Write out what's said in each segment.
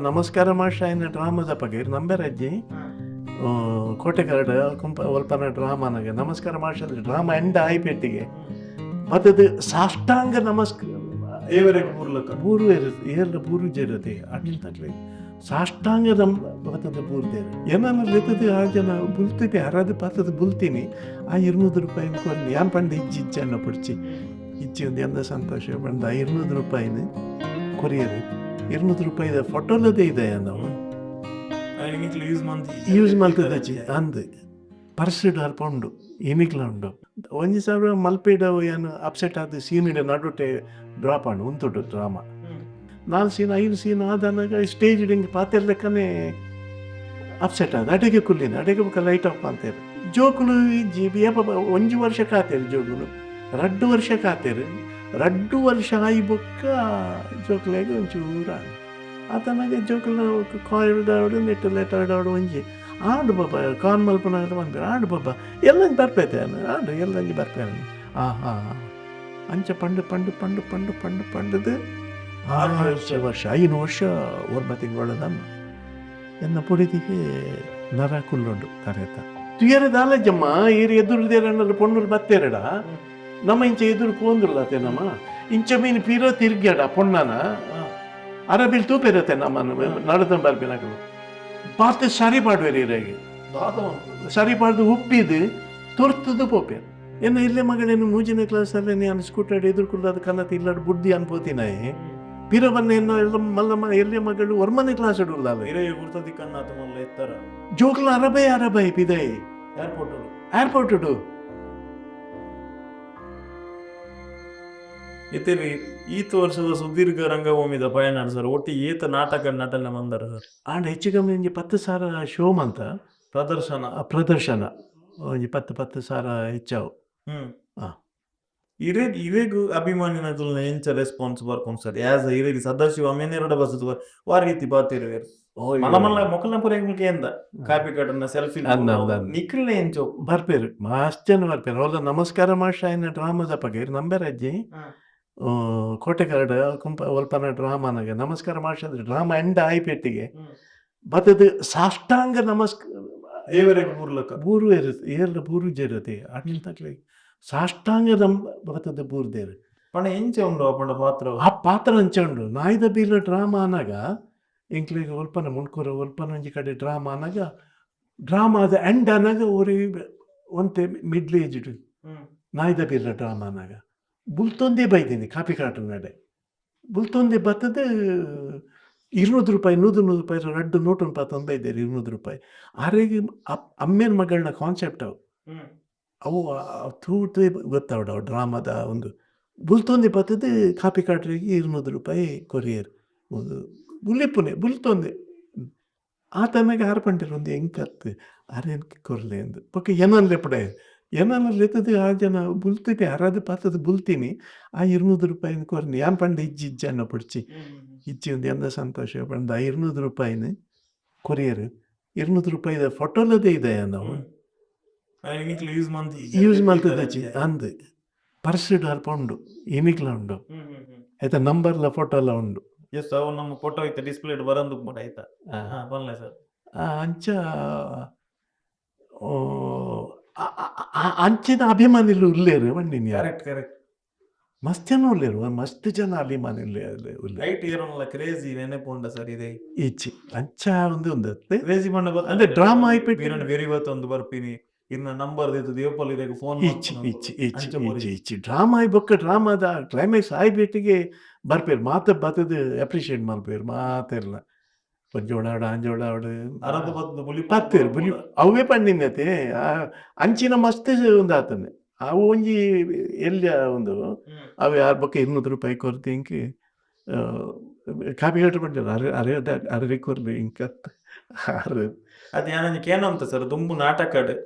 ನಮಸ್ಕಾರ ಮಾಷ ಇನ್ನ ಡ್ರಾಮಾದ ಪಗೇರು ನಂಬೆರಜ್ಜಿ ಕೋಟೆಗಾಡ ಕುಂಪ ಒಲ್ಪನ ಡ್ರಾಮಾನಾಗ ನಮಸ್ಕಾರ ಮಾಷ ಡ್ರಾಮಾ ಎಂಡ ಆಯ್ಪೆಟ್ಟಿಗೆ ಮತ್ತದು ಸಾಷ್ಟಾಂಗ ನಮಸ್ಕಾರ ಬೂರು ಏರ್ಲ ಬೂರು ಜೇರದೆ ಅಡ್ಲಿನ ತಕ್ಲೆ ಸಾಷ್ಟಾಂಗ ಬರ್ತದೆ ಬೂರ್ದೇರು ಏನಾನ ಲೆತ್ತದ ಆ ಜನ ಬುಲ್ತಿದ್ದೆ ಹರಾದ ಪಾತದ ಬುಲ್ತೀನಿ ಆ 200 ರೂಪಾಯಿನ ಕೊರ್ನಿ ಯಾನ್ ಪಂಡ ಇಜ್ಜಿ ಅನ್ನ ಪಡ್ಚಿ ಇಜ್ಜಿ ಒಂದು ಎಂದ ಸಂತೋಷ ಬಂದ 200 ರೂಪಾಯಿನ ಕೊರಿಯರು 200 ರೂಪಾಯಿದ ಫೋಟೋಲದೇ ಇದೆ ನಾವು ಯೂಸ್ ಮಾಡ್ತದಚ್ಚಿ ಅಂದು ಪರ್ಸಿಡ್ ಹರ್ಕೊಂಡು ಏನಿಕ್ಲ ಉಂಡು 1,000 ಮಲ್ಪೇಡವು ಏನು ಅಪ್ಸೆಟ್ ಆದ ಸೀನಿಡ ನಡುಟೆ ಡ್ರಾಪ್ ಆಂಡು ಉಂತುಡು ಡ್ರಾಮಾ 4 ಸೀನ್ 5 ಸೀನ್ ಆದನಾಗ ಸ್ಟೇಜ್ ಹಿಂಗೆ ಪಾತೆರ್ಲೆಕ್ಕನೆ ಅಪ್ಸೆಟ್ ಆದ ಅಡೆಗೆ ಕುಲ್ಲಿನ ಅಡೆಗೆ ಬುಕ್ಕ ಲೈಟ್ ಆಫ್ ಅಂತೇರು ಜೋಕುಲು ಜೀಬಿ 1 ವರ್ಷ ಕಾತೇರು ಜೋಕುಲು 2 ವರ್ಷ ಕಾತೇರು 2 ವರ್ಷ ಆಯಿ ಬೊಕ್ಕ ಜೋಕುಲಾಗ ಒಂಚೂರ ಆತನಾಗ ಜೋಕುಲ ಕಾಯ್ದಾಡು ನೆಟ್ಟು ಲೆಟಾಡಾಡು ಒಂಜಿ ಆಡು ಬಾಬಾ ಕಾನ್ ಮಲ್ಪನ ಬಂದ ಆಡು ಬಾಬಾ ಎಲ್ಲಂಗೆ ಬರ್ಪೈತೆ ಆಡು ಎಲ್ಲಂಗೆ ಬರ್ಪೇನೆ ಅಂಚ ಪಂಡು ಪಂಡು ಪಂಡು ಪಂಡು ಪಂಡು ಪಂಡದು 6 ವರ್ಷ 5 ವರ್ಷ ಓರ್ಬತ್ತಿಂಗ್ ನಾನು ಎನ್ನ ಪುಡಿದಿಗೆ ನರ ಕುಲ್ಲುಂಡು ಕರೆತ ತುಯರದಾಲಜ್ಜಮ್ಮ ಈರು ಎದುರುದೇರಣ್ಣರು ಪೊಣ್ಣರು ಬತ್ತೇರಡ ನಮ್ಮ ಇಂಚ ಎದುರು ಕೋಂದುಲ್ಲತೆ ನಮ್ಮ ಇಂಚ ಮೀನು ಪೀರೋ ತಿರ್ಗ್ಯಾಡ ಪೊಣ್ಣನ ಅರಬಿಲ್ ತೂಪಿರತ್ತೆ ನಮ್ಮ ನಡದ ಬರ್ಬೇನಾಗಲು ಪಾತೆ ಸರಿ ಪಾಡ್ವೇರಿ ಇರಾಗಿ ಸರಿ ಪಾಡ್ದು ಉಪ್ಪಿದು ತೊರ್ತದು ಪೋಪೆ ಏನು ಇಲ್ಲೇ ಮಗಳೇನು 3ನೇ ಕ್ಲಾಸಲ್ಲಿ ನಾನು ಸ್ಕೂಟರ್ ಎದುರ್ಕೊಳ್ಳೋದು ಕನ್ನತ ಇಲ್ಲಾಡು ಬುದ್ಧಿ ಅನ್ಬೋತಿನಾಯಿ ಪಿರವನ್ನ ಏನೋ ಎಲ್ಲ ಮಲ್ಲಮ್ಮ ಎಲ್ಲೇ ಮಗಳು ಹೊರಮನೆ ಕ್ಲಾಸ್ ಇಡಲ್ಲ ಗುರ್ತದಿ ಕನ್ನಾತ ಮಲ್ಲ ಎತ್ತರ ಜೋಕ್ಲ ಅರಬೈ ಪಿದೈ ಏರ್ಪೋರ್ಟ್ ಇಡು ಇತ್ತೇರಿ ಈತ ವರ್ಷದ ಸುದೀರ್ಘ ರಂಗಭೂಮಿದ ಪಯಣ ಸರ್ ಒಟ್ಟಿ ಏತ ನಾಟಕ ನಟನೆ ಮಂದರ ಸರ್ ಆಂಡ್ ಹೆಚ್ಚು ಕಮ್ಮಿ ಒಂಜಿ 10 ಸಾವಿರ ಶೋ ಅಂತ ಪ್ರದರ್ಶನ ಒಂಜಿ 10 ಸಾವಿರ ಹೆಚ್ಚಾವು ಇರೇಗು ಅಭಿಮಾನಿನ ತುಲನೆ ಎಂಚ ರೆಸ್ಪಾನ್ಸ್ ಬರ್ಕೊಂಡು ಸರ್ ಆಸ್ ಇರೇಗಿ ಸದಾಶಿವ ಅಮೀನ್ ಬಸದು ವಾ ರೀತಿ ಬಾತಿರುವೇರು ಮಲ್ಲ ಮೊಕಲ್ನ ಪುರೇಗೆ ಎಂದ ಕಾಪಿ ಕಟ್ಟನ ಸೆಲ್ಫಿ ನಿಖಿಲ್ನ ಎಂಚೋ ಬರ್ಪೇರು ಮಸ್ತ್ ಜನ ಬರ್ಪೇರು ಅವ್ರ ನಮಸ್ಕಾರ ಮಾಷ ಇನ್ನ ಡ್ರಾಮಾದ ಪಗೇರು ನಂಬೆರಜ್ಜಿ ಕೋಟೆಗಾಡ ಕುಂಪ ಒಲ್ಪನ ಡ್ರಾಮಾನಾಗ ನಮಸ್ಕಾರ ಮಾಷ ಡ್ರಾಮಾ ಎಂಡ ಆಯ್ಪೆಟ್ಟಿಗೆ ಬತ್ತದು ಸಾಷ್ಟಾಂಗ ನಮಸ್ಕಾರ ಬೂರು ಏರ್ಲ ಬೂರು ಜೇರದೆ ಅಡ್ಲಿನ ತಕ್ಲೆ ಸಾಷ್ಟಾಂಗ ಬರ್ತದೆ ಬೂರ್ದೇರು ಪಣ ಎಂಚ ಉಂಡು ಅಪ್ಪನ ಪಾತ್ರ ಆ ಪಾತ್ರ ಅಂಚ ಉಂಡು ನಾಯ್ದ ಬೀರ ಡ್ರಾಮಾ ಅನ್ನಾಗ ಇಂಕ್ಲಿಗೆ ಒಲ್ಪನ ಮುಣ್ಕೂರ ಒಲ್ಪನ ಒಂಜಿ ಕಡೆ ಡ್ರಾಮಾ ಅನ್ನಾಗ ಡ್ರಾಮಾದ ಎಂಡ್ ಅನ್ನಾಗ ಒಂತೆ ಮಿಡ್ಲ್ ಏಜ್ಡ್ ನಾಯ್ದ ಬೀರ ಡ್ರಾಮಾ ಅನ್ನಾಗ ಬುಲ್ತೊಂದೇ ಬೈದೀನಿ ಕಾಪಿ ಕಾಟು ನಡೆ ಬುಲ್ತೊಂದೇ ಬರ್ತದೆ 200 ರೂಪಾಯಿ 100 ರೂಪಾಯಿ 2 ನೋಟನ್ನು ಪಾತೊಂದು ಬೈದೇರಿ 200 ರೂಪಾಯಿ ಆರೆಗೆ ಅಮ್ಮೇನ ಮಗಳನ್ನ ಕಾನ್ಸೆಪ್ಟ್ ಅವು ತೂಟೇ ಗೊತ್ತಾವಡ ಅವು ಡ್ರಾಮಾದ ಒಂದು ಬುಲ್ತೊಂದೆ ಬರ್ತದೆ ಕಾಪಿ ಕಾಟ್ರಿಗೆ 200 ರೂಪಾಯಿ ಕೊರಿಯರ್ ಒಂದು ಬುಲಿಪುನೆ ಬುಲ್ತೊಂದೆ ಆತನಾಗ ಹಾರ್ಪಂಟಿರು ಒಂದು ಹೆಂಗೆ ಅರೇನ್ ಕೊರ್ಲೆ ಅಂದು ಪಕ್ಕ ಏನನ್ಲೆ ಪಡೆ ಏನನ್ನ ಲೆತ್ತದ ಆ ಜನ ಬುಲ್ತಿದ್ದೆ ಹರಾದ ಪಾತದ ಬುಲ್ತೀನಿ ಆ 200 ರೂಪಾಯಿನ ಕೊರ್ನಿ ಯಾನ್ ಪಂಡ ಇಜ್ಜಿ ಅನ್ನ ಪಡ್ಚಿ ಇಜ್ಜಿ ಒಂದು ಎಂದ ಸಂತೋಷ ಬಂದ 200 ರೂಪಾಯಿನ ಕೊರಿಯರ್ 200 ರೂಪಾಯಿದ ಫೋಟೋಲದೇ ಇದೆ ನಾವು ಯೂಸ್ ಮಾಡ್ತದಚ್ಚಿ ಅಂದು ಪರ್ಸಿಡ್ ಹರ್ಕೊಂಡು ಏನಿಕ್ಲ ಉಂಡು ಆಯ್ತಾ ನಂಬರ್ಲ ಫೋಟೋ ಎಲ್ಲ ಉಂಡು ಎಸ್ ಅವು ನಮ್ಮ ಫೋಟೋ ಐತೆ ಡಿಸ್ಪ್ಲೇ ಬರಂದು ಕೂಡ ಆಯ್ತಾ ಬರಲ್ಲ ಸರ್ ಅಂಚ ಅಂಚಿನ ಅಭಿಮಾನಿಗಳು ಉಳ್ಳೇರು ಬಂದಿನಿ ಕರೆಕ್ಟ್ ಮಸ್ತ್ ಜನ ಉಳ್ಳೇರು ಮಸ್ತ್ ಜನ ಅಭಿಮಾನಿ ಲೈಟ್ ಏರೋನಲ್ಲ ಕ್ರೇಜಿ ನೆನಪುಂಡ ಸರ್ ಇದೆ ಈಚಿ ಅಂಚ ಒಂದು ಕ್ರೇಜಿ ಬಂಡ ಅಂದ್ರೆ ಡ್ರಾಮಾ ಆಯ್ಬಿಟ್ಟು ಬೇರೆ ಒಂದು ಬರ್ತೀನಿ ಇನ್ನ ನಂಬರ್ ದೇವಪಲ್ ಇದೆ ಫೋನ್ ಇಚ್ಚಿ ಡ್ರಾಮಾ ಆಯ್ಬೊಕ್ಕ ಡ್ರಾಮಾದ ಕ್ಲೈಮ್ಯಾಕ್ಸ್ ಆಯ್ಬೇಟಿಗೆ ಬರ್ಪೇರು ಬತ್ತದ ಅಪ್ರಿಷಿಯೇಟ್ ಮಾಡ್ಪೇರು ಮಾತೆಲ್ಲ ಪಂಜೋಡಾಡು ಅಂಜೋಡಾಡು ಪತ್ತೇರು ಬುಲಿ ಅವೇ ಪಂಡಿನತೆ ಅಂಚಿನ ಮಸ್ತ್ ಒಂದು ಆತನೆ ಅವು ಒಂಜಿ ಎಲ್ಲ ಒಂದು ಅವೇ ಯಾರ ಬೊಕ್ಕ 200 ರೂಪಾಯಿ ಕೊರ್ತಿ ಇಂಕೆ ಕಾಪಿ ಕಟ್ಟು ಪಂಡ ಅರೆ ಕೊರ್ಲಿ ಇಂಕ ಅದು ಏನಂತ ಅಂತ ಸರ್ ದುಂಬು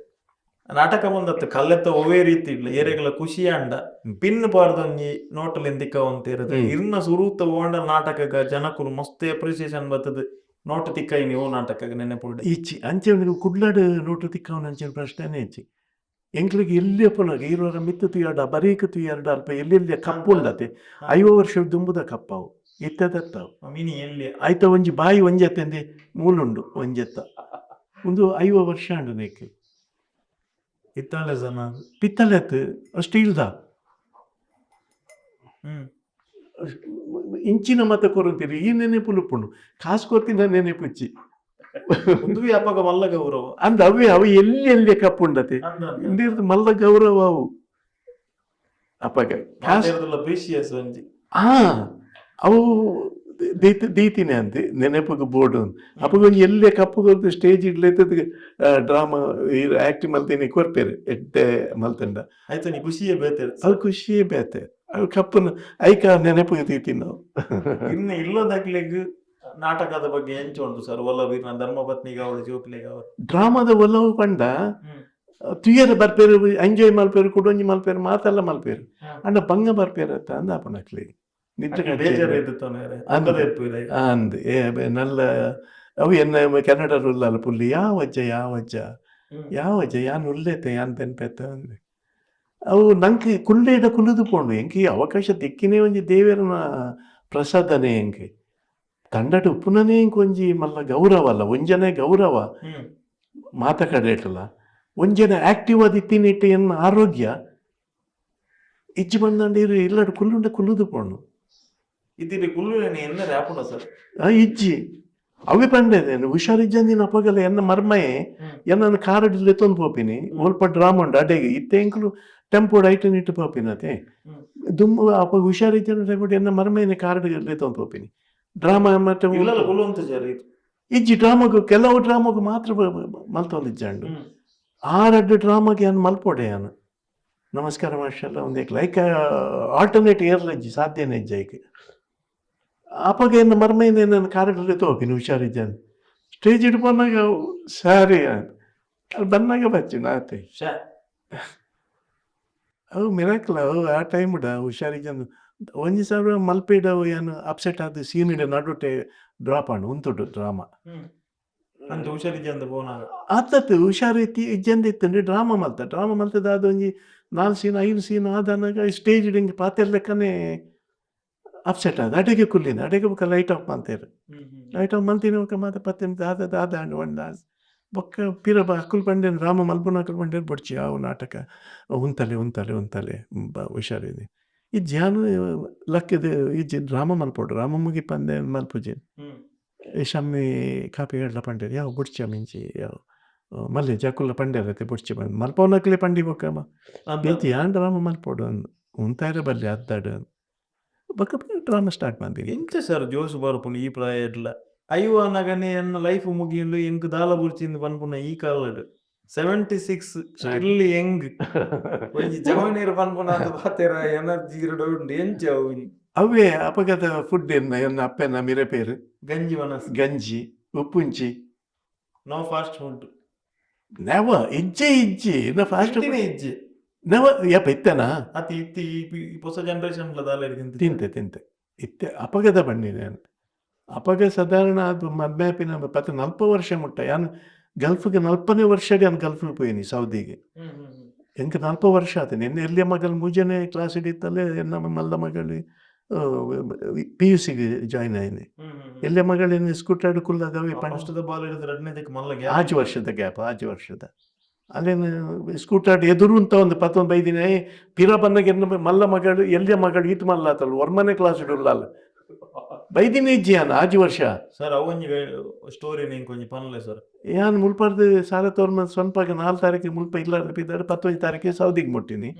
ನಾಟಕ ಬಂದತ್ತ ಕಲ್ಲೆತ್ತ ಒವೇ ರೀತಿ ಇಲ್ಲ ಏರೆಗಳ ಖುಷಿ ಅಂಡ ಪಿನ್ ಬಾರ್ದೊಂಜಿ ನೋಟಲ್ ಎಂದಿಕ್ಕ ಅಂತಿರದು ಇರ್ನ ಸುರೂತ ಓಂಡ ನಾಟಕ ಜನಕುಲು ಮಸ್ತ್ ಅಪ್ರಿಸಿಯೇಷನ್ ಬರ್ತದ ನೋಟ ತಿಕ್ಕ ನೀವು ನಾಟಕ ನೆನಪುಂಡ ಈಚಿ ಅಂಚೆ ಕುಡ್ಲಾಡು ನೋಟ ತಿಕ್ಕವನ ಅಂಚಿನ ಪ್ರಶ್ನೆನೇ ಇಚ್ಚಿ ಎಂಕ್ಲಿಗೆ ಎಲ್ಲಿ ಪುನಃ ಇರೋರ ಮಿತ್ತು ತುಯ್ಯಾಡ ಬರೀಕ ತುಯ್ಯಾಡ ಅಲ್ಪ ಎಲ್ಲೆಲ್ಲಿ ಕಪ್ಪು ಉಂಡತೆ 5 ವರ್ಷ ದುಂಬುದ ಕಪ್ಪವು ಇತ್ತದತ್ತಾವು ಮಿನಿ ಎಲ್ಲಿ ಆಯ್ತ ಒಂಜಿ ಬಾಯಿ ಒಂಜೆತ್ತಂದೆ ಮೂಲುಂಡು ಒಂಜೆತ್ತ ಒಂದು 5 ವರ್ಷ ಉಂಡು ನೆಕ್ ಇತ್ತಾಳೆ ಜನ ಪಿತ್ತಲೆತ್ ಸ್ಟೀಲ್ದ ಇಂಚಿನ ಮತ ಕೊರಂತೀರಿ ಈ ನೆನೆಪುಲುಪ್ಪುಂಡು ಕಾಸು ಕೊತ್ತಿನ ನೆನೆಪುಚ್ಚಿ ಒಂದು ವ್ಯಾಪಕ ಮಲ್ಲ ಗೌರವ ಅಂದ ಅವೇ ಅವು ಎಲ್ಲಿ ಎಲ್ಲಿ ಕಪ್ಪುಂಡತೆ ಇಂದಿರ್ದು ಮಲ್ಲ ಗೌರವ ಅವು ಅಪ್ಪಗ ಪ್ರೀಶಿಯಸ್ ಒಂಜಿ ಹಾ ಅವು ದೀತಿನಿ ಅಂತ ನೆನಪುಗೆ ಬೋರ್ಡು ಅಪ್ಪಗ ಒಂಜಿ ಎಲ್ಲೇ ಕಪ್ಪು ಕೊರ್ದು ಸ್ಟೇಜ್ ಇಡ್ಲೈತದ ಡ್ರಾಮಾ ಆಕ್ಟಿಂಗ್ ಮಲ್ತೇನೆ ಕೊರ್ಪೇರು ಎಡ್ಡೆ ಮಲ್ತಂಡ ಆಯ್ತು ನೀ ಖುಷಿಯೇ ಬೇತೇರು ಅದು ಖುಷಿಯೇ ಬೇತೆ ಅವು ಕಪ್ಪನ ಐಕ ನೆನಪಿಗೆ ತೀತಿ ನಾವು ಇನ್ನು ಇಲ್ಲದಾಗ್ಲಿಗ್ ನಾಟಕದ ಬಗ್ಗೆ ಎಂಚ ಉಂಟು ಸರ್ ಒಲವಿನ ಧರ್ಮಪತ್ನಿಗ ಅವಳು ಜೋಕ್ಲಿಗ ಅವರು ಡ್ರಾಮಾದ ಒಲವು ಪಂಡ ತುಯರ ಬರ್ಪೇರು ಎಂಜಾಯ್ ಮಲ್ಪೇರು ಕುಡೊಂಜಿ ಮಲ್ಪೇರು ಮಾತೆಲ್ಲ ಮಲ್ಪೇರು ಅಂಡ ಬಂಗ ಬರ್ಪೇರು ಅಂತ ಅಂದ ಅಪ್ಪನಕ್ಲಿ ಅಂದ್ ನಲ್ಲ ಅವು ಎನ್ನ ಕನ್ನಡ ರುಲ್ಲಲ್ಲ ಪುಲ್ಲಿ ಯಾವಜ್ಜ ಯಾನ್ ಉಲ್ಲೇತೆ ಯಾನ್ ಪೆನ್ಪೆತ್ತ ಅಂದ್ ಅವು ನಂಗೆ ಕುಲ್ಲೇದ ಕುಲಿದು ಪೋಂಡು ಎಂಕಿ ಅವಕಾಶ ದಿಕ್ಕಿನೇ ಒಂಜಿ ದೇವರನ ಪ್ರಸಾದನೆ ಎಂಕೆ ತಂಡಟ ಉಪ್ಪುನನೇ ಒಂಜಿ ಮಲ್ಲ ಗೌರವ ಅಲ್ಲ ಒಂಜನೆ ಗೌರವ ಮಾತ ಕಡೆಟಲ್ಲ ಒಂಜನ ಆಕ್ಟಿವ್ ಆದಿತ್ತಿನಿಟ್ಟು ಎನ್ನ ಆರೋಗ್ಯ ಇಜ್ಜಿ ಬಂದಂಡಿರು ಇಲ್ಲಡು ಕುಲ್ಲುಂಡ ಕುಲ್ಲುದು ಪೋಂಡು ಇದಿರಿ ಕುಲ್ಲು ಎನ್ನ ರ್ಯಾಪುಂಡ ಸರ್ ಇಜ್ಜಿ ಅವೆ ಪಂಡೇನು ಹುಷಾರಿಜ್ಜಂದಿನ ಅಪ್ಪಗಲ ಎನ್ನ ಮರ್ಮಯೇ ಎನ್ನ ಕಾರಡಿಲ್ಲ ತೊಂದು ಪೋಪಿನಿ ಒಲ್ಪ ಡ್ರಾಮ ಉಂಡು ಅಡೆಗೆ ಇತ್ತೆ ಎಂಕ್ಲು ಟೆಂಪೋಡ್ ಐಟನ್ ಇಟ್ಟು ಪೋಪಿನತೆ ದುಂಬು ಅಪ್ಪ ಹುಷಾರಿಜ್ಜನ ಎನ್ನ ಮರ್ಮಯನೆ ಕಾರಡಿಲ್ಲ ತೊಂದು ಪೋಪಿನಿ ಡ್ರಾಮಾ ಮತ್ತೆ ಇಜ್ಜಿ ಡ್ರಾಮಾಗು ಕೆಲವು ಡ್ರಾಮಾಗು ಮಾತ್ರ ಮಲ್ತೊಂದಿಜ್ಜಂಡು 6 ಡ್ರಾಮಾಗೆ ಏನು ಮಲ್ಪೊಡೆ ನಾನು ನಮಸ್ಕಾರ ಮಾಷಲ್ಲ ಒಂದು ಲೈಕ್ ಆಲ್ಟರ್ನೇಟ್ ಇಯರ್ಲಜ್ಜಿ ಸಾಧ್ಯನೇ ಇಜ್ಜೈಕೆ ಅಪ್ಪಗೆ ಏನು ಮರ್ಮೈನ ನನ್ನ ಕಾರಡಲ್ಲಿ ತೋಪಿನಿ ಹುಷಾರಿಜ್ಜಂದು ಸ್ಟೇಜ್ ಇಟ್ಟು ಬಂದಾಗ ಸಾರಿ ಅಲ್ಲಿ ಬಂದಾಗ ಬಚ್ಚಿ ನಾತೆ ಅವು ಮಿರಾಕಲ್ಲ ಅವು ಆ ಟೈಮ್ ಹುಷಾರಿಜ್ಜಂದು ಒಂಜಿ ಸಾವಿರ ಮಲ್ಪೇಡವು ಏನು ಅಪ್ಸೆಟ್ ಆದ ಸೀನ್ ಇಡ ನಡುಟೆ ಡ್ರಾಪ್ ಆಂಡು ಉಂತುಡು ಡ್ರಾಮಾ ಅಂತ ಹುಷಾರಿಜ್ಜಂದು ಪೋನಾಗ ಆತತ್ತು ಹುಷಾರಿತ್ತಿ ಇಜ್ಜಂದು ಇತ್ತಂದ್ರೆ ಡ್ರಾಮಾ ಮಲ್ತದ ಅದು ಒಂಜಿ 4 ಸೀನ್ 5 ಸೀನ್ ಆದನಾಗ ಸ್ಟೇಜ್ ಹಿಂಗೆ ಪಾತೆರ್ಲೆಕ್ಕನೆ ಅಪ್ಸೆಟ್ ಆದ ಅಡೆಗೆ ಕುಲ್ಲಿನ ಅಡೆಗೆ ಬೊಕ್ಕ ಲೈಟ್ ಆಫ್ ಮಾಡ್ತೇರು ಲೈಟ್ ಆಫ್ ಮಲ್ತೀನಿ ಬೊಕ್ಕ ಮಾತ ಪತ್ತೆಂಟು ಆದಾಂಡು ಒಂಡ ಬೊಕ್ಕ ಪಿರ ಅಕ್ಕುಲ್ ಪಂಡೇನು ರಾಮ ಮಲ್ಪುನ ಅಕ್ಕುಲ್ ಪಂಡೇನು ಬೊಡ್ಚಿ ಅವು ನಾಟಕ ಉಂತಲೆ ಹುಷಾರಿದೆ ಈ ಜಾನು ಲಕ್ಕದ ಈ ಡ್ರಾಮಾ ಮಲ್ಪೋಡು ರಾಮ ಮುಗಿ ಪಂದೆ ಮಲ್ಪುಜಿ ಶಮ್ಮಿ ಕಾಪಿಗಡ್ಲ ಪಂಡೇರು ಯಾವ ಬುಡ್ಚಿ ಮಿಂಚಿ ಯಾವ ಮಲ್ಲೆ ಜಕುಲ್ಲ ಪಂಡೇರತ್ತೆ ಬುಡ್ಚಿ ಬಂದು ಮಲ್ಪವನಕ್ಲೆ ಪಂಡಿ ಬೊಕ್ಕ ಬೇತಿ ಯಾನ್ ಡ್ರಾಮಾ ಮಲ್ಪೋಡು ಉಂತಾರ ಬಲ್ಲಿ ಅದ್ದಾಡು ಬೊಕ್ಕ ಡ್ರಾಮಾ ಸ್ಟಾರ್ಟ್ ಮಾಡ್ತೀವಿ ಎಂಚ ಸರ್ ಜೋಸು ಬರ್ಪುನು ಈ ಪ್ರಾಯ ಇಡ್ಲ ಐವಾನಗನೆ ಎನ್ನ ಲೈಫ್ ಮುಗಿಯಲು ಎಂಕ್ ದಾಲ ಬುರ್ಚಿಂದು ಪನ್ಪುನ ಈ ಕಾಲಡ್ 76 ಇಲ್ಲಿ ಹೆಂಗ್ ಒಂಜಿ ಜವನೀರು ಪನ್ಪುನ ಅಂತ ಪಾತೆರ ಎನರ್ಜಿ ಇರಡು ಉಂಡು ಎಂಚ ಅವೇ ಅಪಗತ ಫುಡ್ ಎನ್ನ ಅಪ್ಪೆನ ಮಿರಪೇರು ಗಂಜಿ ಮನಸ್ ಗಂಜಿ ಉಪ್ಪುಂಚಿ ನೋ ಫಾಸ್ಟ್ ಫುಡ್ ನೆವ ಇಜ್ಜಿ ನಾ ಫಾಸ್ಟ್ ಇಜ್ಜಿ ನೆವ ಯಪ್ಪ ಇತ್ತನಾ ಅತಿ ಇತ್ತಿ ಹೊಸ ಜನರೇಷನ್ ತಿಂತೆ ಇತ್ತೆ ಅಪಗದ ಬಣ್ಣಿದೆ ಅಪಗ ಸಾಧಾರಣ ಅದು ಮದ್ಮ್ಯಾಪಿನ 40 ವರ್ಷ ಮುಟ್ಟ ಯಾನು ಗಲ್ಫ್ಗೆ 40ನೇ ವರ್ಷಡಿ ನಾನು ಗಲ್ಫ್ಗೆ ಪೋಯಿನಿ ಸೌದಿಗೆ ಎಂಕ 40 ವರ್ಷ ಆತೇನೆ ಎನ್ನ ಎಲ್ಲಿಯ ಮಗಳು ಮೂಜನೆ ಕ್ಲಾಸ್ ಹಿಡಿತಲ್ಲೇ ಎನ್ನ ಮಲ್ಲ ಮಗಳು PUCಗೆ ಜಾಯ್ನ್ ಆಯ್ನಿ ಎಲ್ಲಿಯ ಮಗಳೇನು ಸ್ಕೂಟರ್ ಕುಲ್ಲದವೇ ಆಜು ವರ್ಷದ ಅಲ್ಲೇನು ಸ್ಕೂಟರ್ ಎದುರು ಅಂತ ಒಂದು 15 ದಿನ ಪಿರ ಬಂದಾಗ ಮಲ್ಲ ಮಗಳು ಎಲ್ಲಿಯ ಮಗಳು ಈತ್ ಮಲ್ಲ ಆತಲ್ಲ ಹೊರ್ಮನೆ ಕ್ಲಾಸ್ ಇಡಲ್ಲ ಬೈದಿನ ಇಜ್ಜಿಯಾನ ಆಜು ವರ್ಷ ಸರ್ ಅವೊಂಜಿ ಸ್ಟೋರಿ ಕೊಂಚ ಪನ್ಲೆ ಸರ್ ಯಾನ್ ಮುಲ್ಪರ್ದು ಸಾಲ ತೋರ್ಮ ಸ್ವಲ್ಪಾಗ 4 ತಾರೀಕಿಗೆ ಮುಲ್ಪ ಇಲ್ಲ 15 ತಾರೀಕಿಗೆ ಸೌದಿಗೆ ಮುಟ್ಟಿನಿ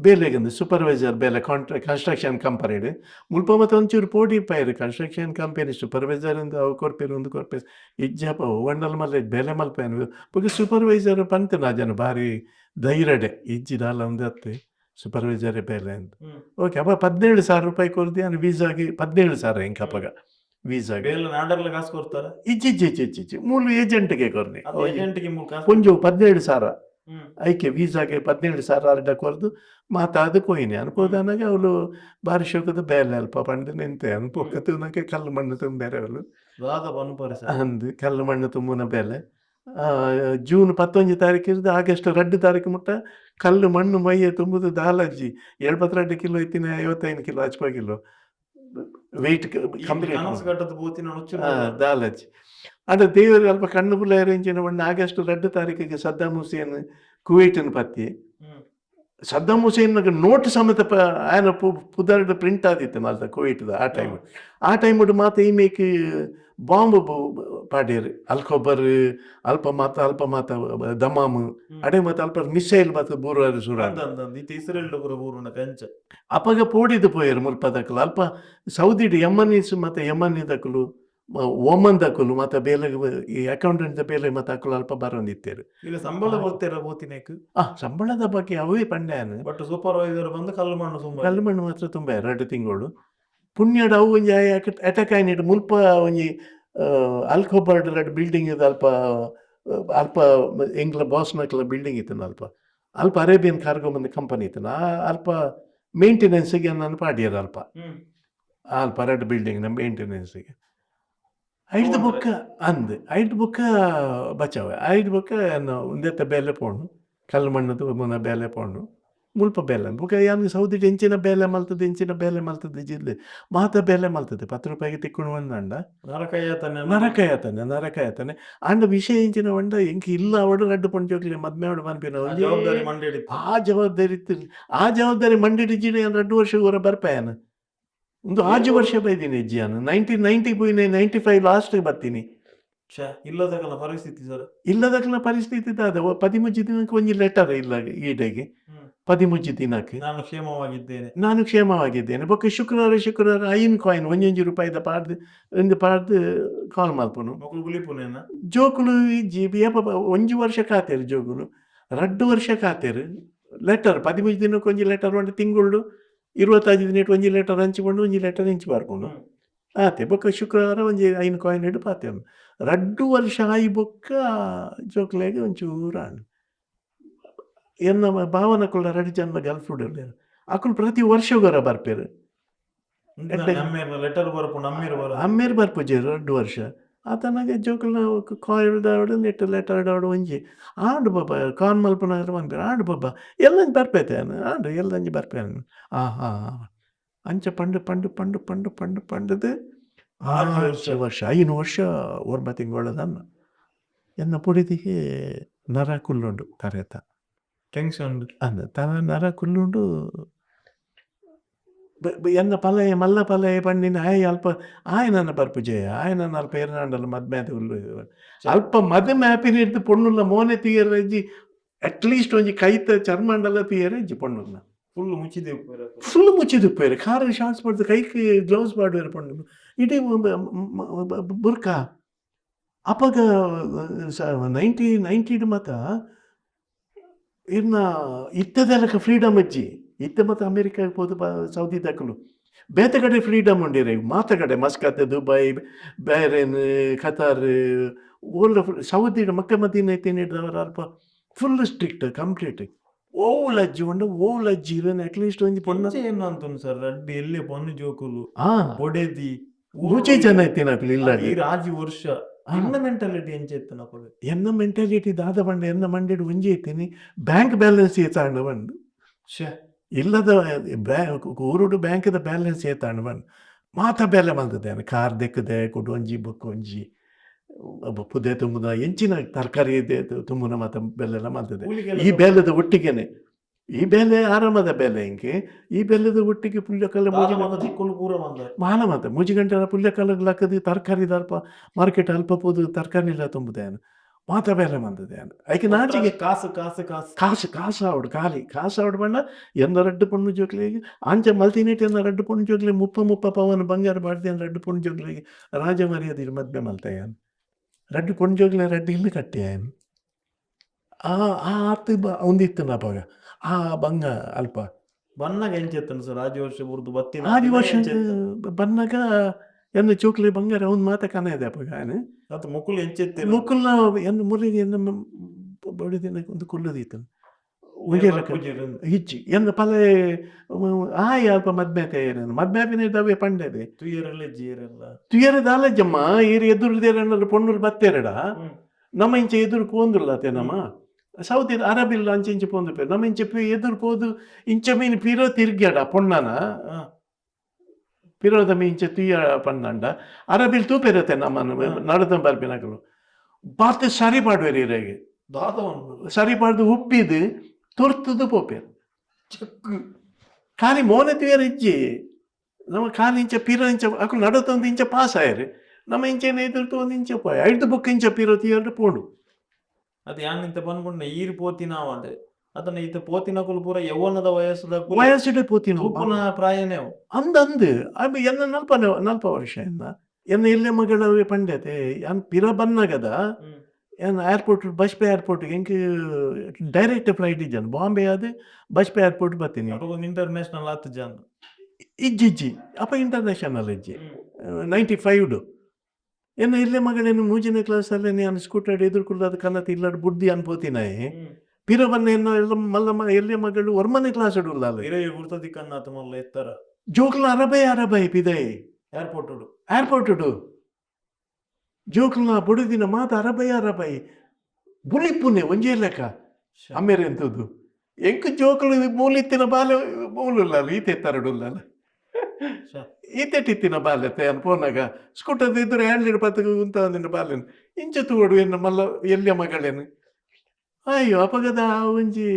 ಬೇಲೆಗಂದು ಸೂಪರ್ವೈಸರ್ ಬೇಲೆ ಕನ್ಸ್ಟ್ರಕ್ಷನ್ ಕಂಪನಿ ಮುಲ್ಪ ಮತ್ತೆ ಒಂಚೂರು ಪೋಡಿ ಪಾಯಿರು ಕನ್ಸ್ಟ್ರಕ್ಷನ್ ಕಂಪನಿ ಸೂಪರ್ವೈಸರ್ ಅಂತ ಅವು ಕೊರ್ಪೇರು ಒಂದು ಕೊರ್ಪೇರು ಇಜ್ಜಪ್ಪ ಒಂಡಲ್ ಮಲ್ಲ ಬೆಲೆ ಮಲ್ಪೇನು ಬುಕ್ಕ ಸೂಪರ್ವೈಸರ್ ಪಂತ ನಾ ಜನ ಭಾರಿ ಧೈರ್ಯಡೆ ಇಜ್ಜಿದಾಲ ಒಂದು ಹತ್ತೆ ಸೂಪರ್ವೈಸರೇ ಬೇಲೆ ಅಂತ ಓಕೆ ಅಪ್ಪ 17,000 ರೂಪಾಯಿ ಕೊರ್ದಿ ನಾನು ವೀಸಾಗಿ 17,000 ಹೆಂಗೆ ಅಪ್ಪಗ ವೀಸಾಗೆ ಕಾಸು ಕೊಡ್ತಾರ ಇಜ್ಜಿ ಮೂಲ ಏಜೆಂಟ್ಗೆ ಕೊರ್ನಿ ಪುಂಜು 17,000 ಐಕೆ ವೀಸಾಗೆ 17,000 ಅರ್ಡ ಕೊರ್ದು ಮಾತಾದು ಕೊಯ್ನಿ ಅನ್ಕೋದಾನಾಗ ಅವಳು ಬಾರಿ ಶೋಕದ ಬೇಲೆ ಅಲ್ಪ ಪಂಡ ನಿಂತೆ ಅನ್ಪೋಕತ್ತು ನನಗೆ ಕಲ್ಲು ಮಣ್ಣು ತುಂಬೇರೆ ಅವಳು ಅಂದು ಕಲ್ಲು ಮಣ್ಣು ತುಂಬುನ ಬೇಲೆ ಜೂನ್ 11 ತಾರೀಕಿಂದ ಆಗಸ್ಟ್ 2 ತಾರೀಕು ಮುಟ್ಟ ಕಲ್ಲು ಮಣ್ಣು ಮೈಯೆ ತುಂಬುದು ದಾಲಜ್ಜಿ 72 ಕಿಲೋ ಇತ್ತಿನ 55 ಕಿಲೋ ಹಚ್ಕೋಗಿಲ್ಲ వెయిట్ కంప్లీట్ కనసు కట్టదు పోతే దాలచ్చి అంటే ದೇವರು ಅಲ್ಪ ಕಣ್ಣು ಪುಲ್ಲ ಅರೇಂಜಿನ ಒಂದು ಆಗಸ್ಟ್ 2 ತಾರೀಕಿಗೆ ಸದ್ದಾಂ ಹುಸೇನ್ ಕುವೈಟ್ನ ಪತ್ತಿ ಸದ್ದಾಂ ಹುಸೇನ್ ನೋಟ್ ಸಮೇತ ఆయన ಪುದರ್ಡ್ ಪ್ರಿಂಟ್ ಆದಿತ್ತು ನಾಲ್ತ ಕುವೈಟ್ದ ಆ ಟೈಮ್ ಮಾತ ಈಮೇಕ್ ಬಾಂಬ್ ಪಾಡ್ಯರು ಅಲ್ಕೊಬ್ಬರ್ ಅಲ್ಪ ಮಾತ ದಮಾಮ್ ಅಡೆ ಮಾತ ಅಲ್ಪ ಮಿಸೈಲ್ ಮಾತ ಬೂರಾರು ಸುರ ಅಪಗ ಪೋಡಿದು ಪೋಯರು ಮುಲ್ಪದಕ್ಕಲು ಅಲ್ಪ ಸೌದಿಡ್ ಯಮನೀಸ್ ಮತ್ತೆ ಯಮನಿದಕ್ಕಲು ಓಮನ್ ದಕ್ಕಲು ಮತ್ತೆ ಬೇಲೆ ಈ ಅಕೌಂಟೆಂಟ್ ಬೇಲೆ ಮತ್ತೆ ಅಕ್ಕಲು ಅಲ್ಪ ಬರೋಂದಿತ್ತೇರು ಇಲ್ಲ ಸಂಬಳ ಬರ್ತೀರ ಬೋತಿನೇಕ್ ಸಂಬಳದ ಬಗ್ಗೆ ಅವೇ ಪಂಡ್ಯಾನು ಬಟ್ ಸೂಪರ್ವೈಸರ್ ಬಂದು ಕಲ್ಲು ಮಣ್ಣು ಮಾತ್ರ ತುಂಬ 2 ತಿಂಗಳು ಪುಣ್ಯಡ ಅವು ಒಂಜಿ ಅಟ್ಯಾಕ್ ಆಯ್ನಿಟ್ಟು ಮುಲ್ಪ ಒಂಜಿ ಅಲ್ಕೊಬರ್ಡ್ ಬಿಲ್ಡಿಂಗ್ ಇದು ಅಲ್ಪ ಎಂಗ್ಲ ಬಾಸ್ನಕ್ಲ ಬಿಲ್ಡಿಂಗ್ ಇತ್ತು ಅಲ್ಪ ಅರೇಬಿಯನ್ ಕಾರ್ಗೋ ಮಂದಿ ಕಂಪನಿ ಇತ್ತು ಅಲ್ಪ ಮೇಂಟೆನೆನ್ಸ್ಗೆ ನಾನು ಪಾಡ್ಯಾರ ಅಲ್ಪ 2 ಬಿಲ್ಡಿಂಗ್ ಮೇಂಟೆನೆನ್ಸ್ಗೆ ಐದು ಬುಕ್ಕ ಬಚಾವೆ 5 ಬುಕ್ಕ ಒಂದೆತ್ತ ಬೇಲೆ ಪೋಣು ಕಲ್ಲು ಮಣ್ಣದು ಮುನ ಬೇಲೆ ಪೋಣು ಮುಲ್ಪ ಬೇಲೆ ಬುಕ್ಕ ಯಾನು ಸೌದಿ ಎಂಚಿನ ಬೇಲೆ ಮಲ್ತದೆ ಜಿಲ್ಲೆ ಮಾತ ಬೇಲೆ ಮಲ್ತದೆ 10 ರೂಪಾಯಿಗೆ ತಿಕ್ಕೊಂಡು ಬಂದಂಡ ನರಕಯಾತನೆ ಅಂಡ ವಿಷಯ ಎಂಚಿನ ಒಂಡ ಎಂಕಿ ಇಲ್ಲ ಅವಡು ರಡ್ಡು ಪಂಚೋಕ್ಲಿ ಮದ್ಮೆ ಅವಡು ಮನ್ಪಿನ ಆ ಜವಾಬ್ದಾರಿ ಇತ್ತು ಆ ಜವಾಬ್ದಾರಿ ಮಂಡಿಡಿಜಿನ 2 ವರ್ಷ ಊರ ಬರ್ಪಾಯನ ಒಂದು 5 ವರ್ಷ ಬೈದೀನಿ ಅಜ್ಜಿ ನಾನು 1990 ಪೋಯಿನಿ 95 ಲಾಸ್ಟ್ ಬರ್ತೀನಿ ಇಲ್ಲದಕ್ಲ ಪರಿಸ್ಥಿತಿ ಅದ 13 ದಿನಕ್ಕೆ ಒಂದು ಲೆಟರ್ ಇಲ್ಲ ಈಡೆಗೆ 13 ದಿನಕ್ಕೆ ನಾನು ಕ್ಷೇಮವಾಗಿದ್ದೇನೆ ಬೊಕ್ಕ ಶುಕ್ರವಾರ ಐನ್ ಕಾಯಿನ್ 1 ರೂಪಾಯಿದ ಪಾಡ್ದು ಕಾಲ್ ಮಲ್ಪನು ಜೋಕುಲು ಇಜ್ಜಿ 1 ವರ್ಷ ಕಾತೇರು ಜೋಕುಲು 2 ವರ್ಷ ಕಾತೇರು ಲೆಟರ್ 13 ದಿನಕ್ಕೆ ಒಂದು ಲೆಟರ್ ಒಂದು ತಿಂಗಳು 25 ದಿನ ಒಂಜಿ ಲೆಟರ್ ಹಂಚಿಕೊಂಡು 1 ಲೆಟರ್ ಹೆಂಚಿ ಬರ್ಕೊಂಡು ಆತೆ ಬೊಕ್ಕ ಶುಕ್ರವಾರ ಒಂಜಿ ಐನ್ ಕಾಯಿನ್ ಹಿಡು ಪಾತೇನು 2 ವರ್ಷ ಆಯಿ ಬೊಕ್ಕ ಜೋಕ್ಲೆಗೆ ಒಂಚೂರು ಎನ್ನ ಭಾವನಕುಳ 2 ಜನ ಗಲ್ಫ್ ಹುಡುಗರು ಅಕ್ಕಳು ಪ್ರತಿ ವರ್ಷ ಗೊರ ಬರ್ಪೇರು ಅಮ್ಮೇರು ಬರ್ಪುಜೇರು 2 ವರ್ಷ ಆತನಾಗೆ ಜೋಕುಲ ಕಾಯಿಲ್ ದಾವಡು ನೆಟ್ಟು ಲೆಟರ್ ದಾವಡು ಒಂಜಿ ಆಂಡು ಬಾಬಾ ಕಾನ್ ಮಲ್ಪನಾದ್ರು ಬಂದ್ಬೇರು ಆಂಡು ಬಾಬಾ ಎಲ್ಲಂಜಿ ಬರ್ಪೇತೇನು ಆಂಡು ಎಲ್ಲಂಜಿ ಬರ್ಪೇನು ಅಂಚ ಪಂಡು 6 ವರ್ಷ 5 ವರ್ಷ ಓರ್ಮ ತಿಂಗಳದನ್ನ ಎನ್ನ ಪುಡಿದಿಗೆ ನರ ಕುಲ್ಲುಂಡು ತರೇತ ಟೆನ್ಷನ್ ನರ ಕುಲ್ಲುಂಡು ಎನ್ನ ಪಲಯ ಮಲ್ಲ ಪಲಯ ಪಂಡಿನ ಅಲ್ಪ ಆಯನನ್ನ ಬರ್ಪುಜೆಯ ಆಯನನ್ನ ಅಲ್ಪ ಏರ್ನಾಂಡಲ್ಲ ಮದ್ಮ್ಯಾದ ಉಲ್ಲು ಅಲ್ಪ ಮದುವೆ ಹ್ಯಾಪಿನಿಡ್ದು ಪೊಣ್ಣುಲ್ಲ ಮೋನೆ ತೀಯರಜ್ಜಿ ಅಟ್ಲೀಸ್ಟ್ ಒಂಜಿ ಕೈತ ಚರ್ಮಂಡಲ ತೀಯರಜ್ಜಿ ಪೊಣ್ಣುಲ್ಲ ಫುಲ್ ಮುಚ್ಚಿದಿಪ್ಪೇರು ಕಾರ್ ಶಾರ್ಟ್ಸ್ ಪಡ್ದು ಕೈಗೆ ಗ್ಲೌಸ್ ಪಾಡುವೇರು ಪೊಣ್ಣು ಇಡೀ ಬುರ್ಕ ಅಪಗ 90 ಮತ ಇನ್ನ ಇತ್ತದೆಲ್ಲಕ ಫ್ರೀಡಮ್ ಅಜ್ಜಿ ಇತ್ತ ಮತ್ತು ಅಮೇರಿಕಾಗೆ ಹೋದು ಸೌದಿ ದಕ್ಕಲು ಬೇತೆ ಕಡೆ ಫ್ರೀಡಮ್ ಉಂಡಿರ ಮಾತ ಕಡೆ Muscat Dubai Bahrain Qatar old Saudi ಮಕ್ಕ ಮದೀನ ತಿನ್ನಿಡ್ದವರು ಅಲ್ಪ ಫುಲ್ ಸ್ಟ್ರಿಕ್ಟ್ ಕಂಪ್ಲೀಟ್ ಓಲಜ್ಜಿ ಇರೋನು ಅಟ್ಲೀಸ್ಟ್ ಒಂದು ಪೊಣ್ಣ ಏನು ಅಂತ ಸರ್ ಅಡ್ಡಿ ಎಲ್ಲಿ ಪೊಣ್ಣು ಜೋಕುಲು ಒಡೆದಿ ಮೂಚೆ ಜನ ಐತಿನಕ್ಲು ಇಲ್ಲ ರಾಜಿ ವರ್ಷ ಎನ್ನ ಮೆಂಟಾಲಿಟಿ ಎಂಚೆತ್ತನಪ್ಪ ಎನ್ನ ಮೆಂಟಾಲಿಟಿ ದಾದ ಬಂಡ ಎನ್ನ ಮಂಡೆಡು ಒಂಜಿ ಐತೀನಿ ಬ್ಯಾಂಕ್ ಬ್ಯಾಲೆನ್ಸ್ ಏತಾಂಡ ಬಂಡು ಇಲ್ಲದ ಊರುಡು ಬ್ಯಾಂಕ್ದ ಬ್ಯಾಲೆನ್ಸ್ ಏತಾಂಡ ಬಂಡು ಮಾತ ಬೇಲೆ ಮಲ್ತದೇನೆ ಕಾರ್ ದೆಕ್ಕದೆ ಕೊಡು ಒಂಜಿ ಬೊಕ್ಕ ಒಂಜಿ ಪುದೆ ತುಂಬುದ ಎಂಚಿನ ತರಕಾರಿ ತುಂಬುನ ಮಾತ ಬೆಲೆಲ್ಲ ಮಲ್ತದೆ ಈ ಬೇಲೆದ ಒಟ್ಟಿಗೆನೆ ಈ ಬೇಲೆ ಆರಾಮದ ಬೇಲೆ ಇಂಕೆ ಈ ಬೇಲೆದ ಒಟ್ಟಿಗೆ ಪುಲ್ಯಕಲ್ಲ ಮಾಲ ಮಾತ 3 ಗಂಟೆ ಪುಲ್ಯಕಲ್ಲ ಲಕ್ಕದಿ ತರಕಾರಿ ದಲ್ಪ ಮಾರ್ಕೆಟ್ ಅಲ್ಪ ಪೋದು ತರಕಾರಿ ಎಲ್ಲ ತುಂಬುದೇನು ಮಾತ ಬೇಲೆ ಮಂದದೇನು ಐಕೆ ನಾಚಿಗೆ ಕಾಸು ಆವಡು ಕಾಸು ಆವಡು ಬಣ್ಣ ಎನ್ನ 2 ಪೊಣ್ಣು ಜೋಕ್ಲಿಗೆ ಅಂಚೆ ಮಲ್ತಿನೇಟ್ ಎನ್ನ 2 ಪೊಣ್ಣು ಜೋಕ್ಲಿ 30 ಪವನ್ ಬಂಗಾರ ಬಾಡ್ದೆ 2 ಪೊಣ್ಣು ಜೋಕ್ಲಿಗೆ ರಾಜ ಮರ್ಯಾದಿರು ಮದ್ವೆ ಮಲ್ತಾಯನ್ 2 ಪೊಣ್ಣು ಜೋಕ್ಲಿ 2 ಇಲ್ಲು ಕಟ್ಟ್ಯಾಯನ್ ಆತು ಒಂದಿತ್ತು ನಪಾಗ ಆ ಬಂಗ ಅಲ್ಪ ಬನ್ನಾಗ ಎಂಚೆತ್ತನು ಸರ್ ಆಜಿ ವರ್ಷ ಬುರ್ದು ಬತ್ತಿ ಆದಿ ವರ್ಷ ಬನ್ನಾಗ ಎನ್ನ ಚೋಕ್ಲಿ ಬಂಗಾರ ಅವ್ನು ಮಾತ ಕನ ಇದೆ ಅಪ್ಪ ಗಾಯನ ಅದು ಮುಕ್ಕುಲು ಎಂಚೆತ್ತೆ ಮುಕ್ಕುಲ್ನ ಎನ್ನ ಮುರಿಗೆ ಎನ್ನ ಬಡಿದಿನ ಒಂದು ಕುಲ್ಲದೀತು ಹಿಚ್ಚಿ ಎನ್ನ ಪಲೆ ಆಯ್ ಅಲ್ಪ ಮದ್ಮ್ಯಾತೆ ಮದ್ಮ್ಯಾಪಿನ ದವೆ ಪಂಡದೆ ತುಯರದಲ್ಲಜ್ಜಮ್ಮ ಈರು ಎದುರುದೇರ ಪೊಣ್ಣುಲು ಬತ್ತೇರಡ ನಮ್ಮ ಇಂಚೆ ಎದುರು ಪೋಂದುಲ್ಲತೆ ನಮ್ಮ ಸೌದಿ ಅರಬಿಲ್ಲ ಅಂಚೆ ಇಂಚೆ ಪೋಂದು ಪೇರು ನಮ್ಮ ಇಂಚೆ ಎದುರು ಪೋದು ಇಂಚ ಮೀನು ಪೀರೋ ತಿರ್ಗ್ಯಾಡ ಪೊಣ್ಣನ ಪಿರೋದ ಮಿಂಚ ತುಯ್ಯ ಪನ್ನಂಡ ಅರಬಿಲ್ ತೂಪೆರತ್ತೆ ನಮ್ಮನ್ನು ನಡತ ಬರ್ಪಿನಕಲು ಬಾತೆ ಸರಿ ಪಾಡ್ವೇರಿ ಇರೆಗೆ ಸರಿ ಪಾಡ್ದು ಉಪ್ಪಿದು ತುರ್ತದು ಪೋಪೇರು ಖಾಲಿ ಮೋನೆ ತುಯರ್ ಇಜ್ಜಿ ನಮ್ಮ ಖಾಲಿ ಇಂಚ ಪಿರೋ ಇಂಚ ಅಕಲು ನಡತೊಂದು ಇಂಚ ಪಾಸ್ ಆಯ್ರಿ ನಮ್ಮ ಇಂಚೇನೆ ಎದುರ್ತು ಒಂದು ಇಂಚ ಪೋಯ 5 ಬುಕ್ ಇಂಚ ಪಿರೋ ತುಯರ್ ಪೋಡು ಅದು ಯಾನಿಂತ ಬಂದ್ಕೊಂಡೆ ಈರು ಪೋತಿನಾವಂಡೆ ಅದನ್ನ ಈತ ಪೋತಿನಕುಲು ಪೂರ ಯೌವನದ ವಯಸ್ಸಿಡೆ ಪೋತಿನ ಉಪ್ಪುನ ಪ್ರಾಯನೇ ಅಂದಂದು ಅದು ಎನ್ನ ನಲ್ಪ ವರ್ಷ ಎನ್ನ ಎಲ್ಲೆ ಮಗಳ ಪಂಡತೆ ಅನ್ ಪಿರ ಬನ್ನಗದ ಏನು ಏರ್ಪೋರ್ಟ್ ಬಸ್ಪೆ ಏರ್ಪೋರ್ಟ್ ಹೆಂಗೆ ಡೈರೆಕ್ಟ್ ಫ್ಲೈಟ್ ಇಜ್ಜಾನು ಬಾಂಬೆ ಅದು ಬಸ್ಪೆ ಏರ್ಪೋರ್ಟ್ ಬರ್ತೀನಿ ಇಂಟರ್ನ್ಯಾಷನಲ್ ಆತು ಜಾನ್ ಇಜ್ಜಿ ಅಪ್ಪ ಇಂಟರ್ನ್ಯಾಷನಲ್ ಇಜ್ಜಿ 95 ಎನ್ನ ಎಲ್ಲೆ ಮಗಳೇನು 3ನೇ ಕ್ಲಾಸಲ್ಲಿ ನಾನು ಸ್ಕೂಟರ್ ಎದುರ್ಕೊಂಡು ಅದು ಕನ್ನತಿ ಇಲ್ಲಾಡು ಬುದ್ಧಿ ಅನ್ಕೋತಿನಾಯಿ ಪಿರ ಬನ್ನ ಎನ್ನ ಎಲ್ಲ ಮಲ್ಲ ಎಲ್ಲೆ ಮಗಳು 1ನೇ ಕ್ಲಾಸ್ ಇಡಲ್ಲ ಗುರ್ತದಿ ಕನ್ನಾತ ಮಲ್ಲ ಎತ್ತರ ಜೋಕ್ಲ ಅರಬೈ ಪಿದೈ ಏರ್ಪೋರ್ಟ್ ಜೋಕ್ಲ ಬುಡುದಿನ ಮಾತ ಅರಬೈ ಬುಳಿಪುನೆ ಒಂಜೇ ಲೆಕ್ಕ ಅಮ್ಮೇರೆ ಎಂತದ್ದು ಎಂಕ್ ಜೋಕ್ಲು ಮೂಲಿತ್ತಿನ ಬಾಲೆ ಮೂಲಲ್ಲ ಈತೆ ತರಡುಲ್ಲ ಈತೆಟ್ಟಿತ್ತಿನ ಬಾಲ್ಯತೆ ಅನ್ಪೋನಾಗ ಸ್ಕೂಟರ್ ಇದ್ರೆ 2 ಪತ್ತಗೆ ಉಂತ ಅಂದಿನ ಬಾಲ್ಯನು ಇಂಚ ತೂಡು ಎನ್ನ ಮಲ್ಲ ಎಲ್ಲಿಯ ಮಗಳೇನು ಅಯ್ಯೋ ಅಪಗದ ಒಂಜಿ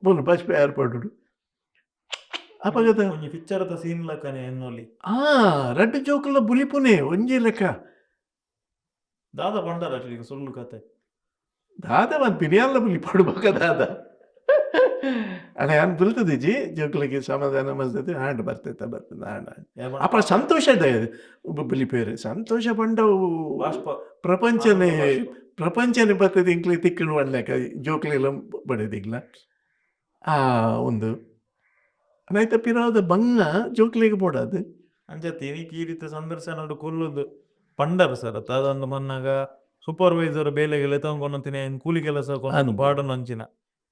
ಬೋನು ಬಸ್ ಏರ್ಪೋರ್ಟ್ ಅಪಗದ ಪಿಕ್ಚರದ ಸೀನ್ ಲಕ್ಕನೆ ಎನ್ನೋಲಿ ರಡ್ಡು ಜೋಕುಲ ಬುಲಿಪುನೆ ಒಂಜಿ ಲೆಕ್ಕ ದಾದ ಬಂಡಾರ ಸುಳ್ಳು ಕತೆ ದಾದ ಒಂದು ಪಿರಿಯಲ್ಲ ಬುಲಿ ಪಡ್ಬೇಕ ದಾದ ಅಣ್ಣ ಏನು ಬಲ್ತದಿಜಿ ಜೋಕುಲಿಗೆ ಸಮಾಧಾನ ಮಲ್ತದೆ ಹಾಂಡ್ ಬರ್ತೈತೆ ಹಾಂಡ ಅಪ್ಪ ಸಂತೋಷ ಬುಲಿ ಪೇರು ಸಂತೋಷ ಬಂಡವು ಪ್ರಪಂಚನೇ ಬರ್ತದೆ ಇಂಕ್ಲಿ ತಿಕ್ಕಣ ಒಳ್ಳೆಕ ಜೋಕ್ಲೆಲ್ಲ ಬಡದಿಗ್ಲ ಒಂದು ನೈತ ಪಿರೋದ ಬಂಗ ಜೋಕ್ಲಿಗೆ ಬೋಡದು ಅಂಜತ್ತೀನಿ ಈ ರೀತಿ ಸಂದರ್ಶನ ಕೊಲ್ಲುದು ಪಂಡರ್ ಸರ್ ಅದೊಂದು ಮನ್ನಾಗ ಸೂಪರ್ವೈಸರ್ ಬೇಲೆಗೆಲ್ಲ ತಗೊಂತೀನಿ ಕೂಲಿ ಕೆಲಸ ಪಾಡನು ಅಂಚಿನ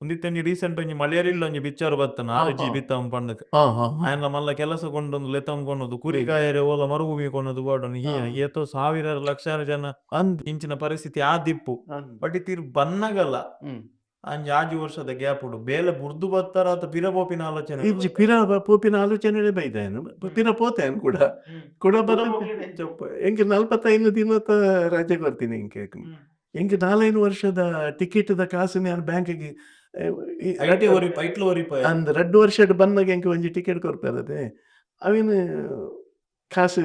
ಒಂದಿತ್ತಂಜಿ ರೀಸೆಂಟ್ ಒಂಜಿ ಮಳೆಯರಿಲ್ಲ ಒಂಜಿ ಬಿಚ್ಚಾರು ಬತ್ತನ ಆಜಿ ಬಿತ್ತ ಪಂಡಕ್ಕೆ ಆಯ್ನ ಮಲ್ಲ ಕೆಲಸ ಕೊಂಡೊಂದು ಲೆತ್ತಂಕೊನ್ನೋದು ಕುರಿಕಾಯರೆ ಓಲ ಮರುಭೂಮಿ ಕೊನ್ನೋದು ಬಾಡನು ಏತೋ 1000 ಲಕ್ಷಾರು ಜನ ಇಂಚಿನ ಪರಿಸ್ಥಿತಿ ಆ ದಿಪ್ಪು ಬಟ್ ಇತ್ತೀರ್ ಬನ್ನಗಲ್ಲ ಅಂಜಿ 6 ವರ್ಷದ ಗ್ಯಾಪ್ ಉಡು ಬೇಲೆ ಬುರ್ದು ಬತ್ತಾರ ಆತ ಪಿರ ಪೋಪಿನ ಆಲೋಚನೆ ಪಿರ ಪೋಪಿನ ಆಲೋಚನೆ ಬೈದಾನು ಪಿರ ಪೋತಾನು ಕೂಡ ಬರ ಎಂಗೆ 45 ದಿನದ ರಜೆ ಬರ್ತೀನಿ ಎಂಗೆ 4 ವರ್ಷದ ಟಿಕೆಟ್ದ ಕಾಸು ನಾನು ಬ್ಯಾಂಕಿಗೆ ಅಂದ್ 2 ವರ್ಷದ ಬಂದಾಗ ಎಂಗೆ ಒಂಜಿ ಟಿಕೆಟ್ ಕೊಡ್ತಾರದೆ ಅವಿನ ಕಾಸು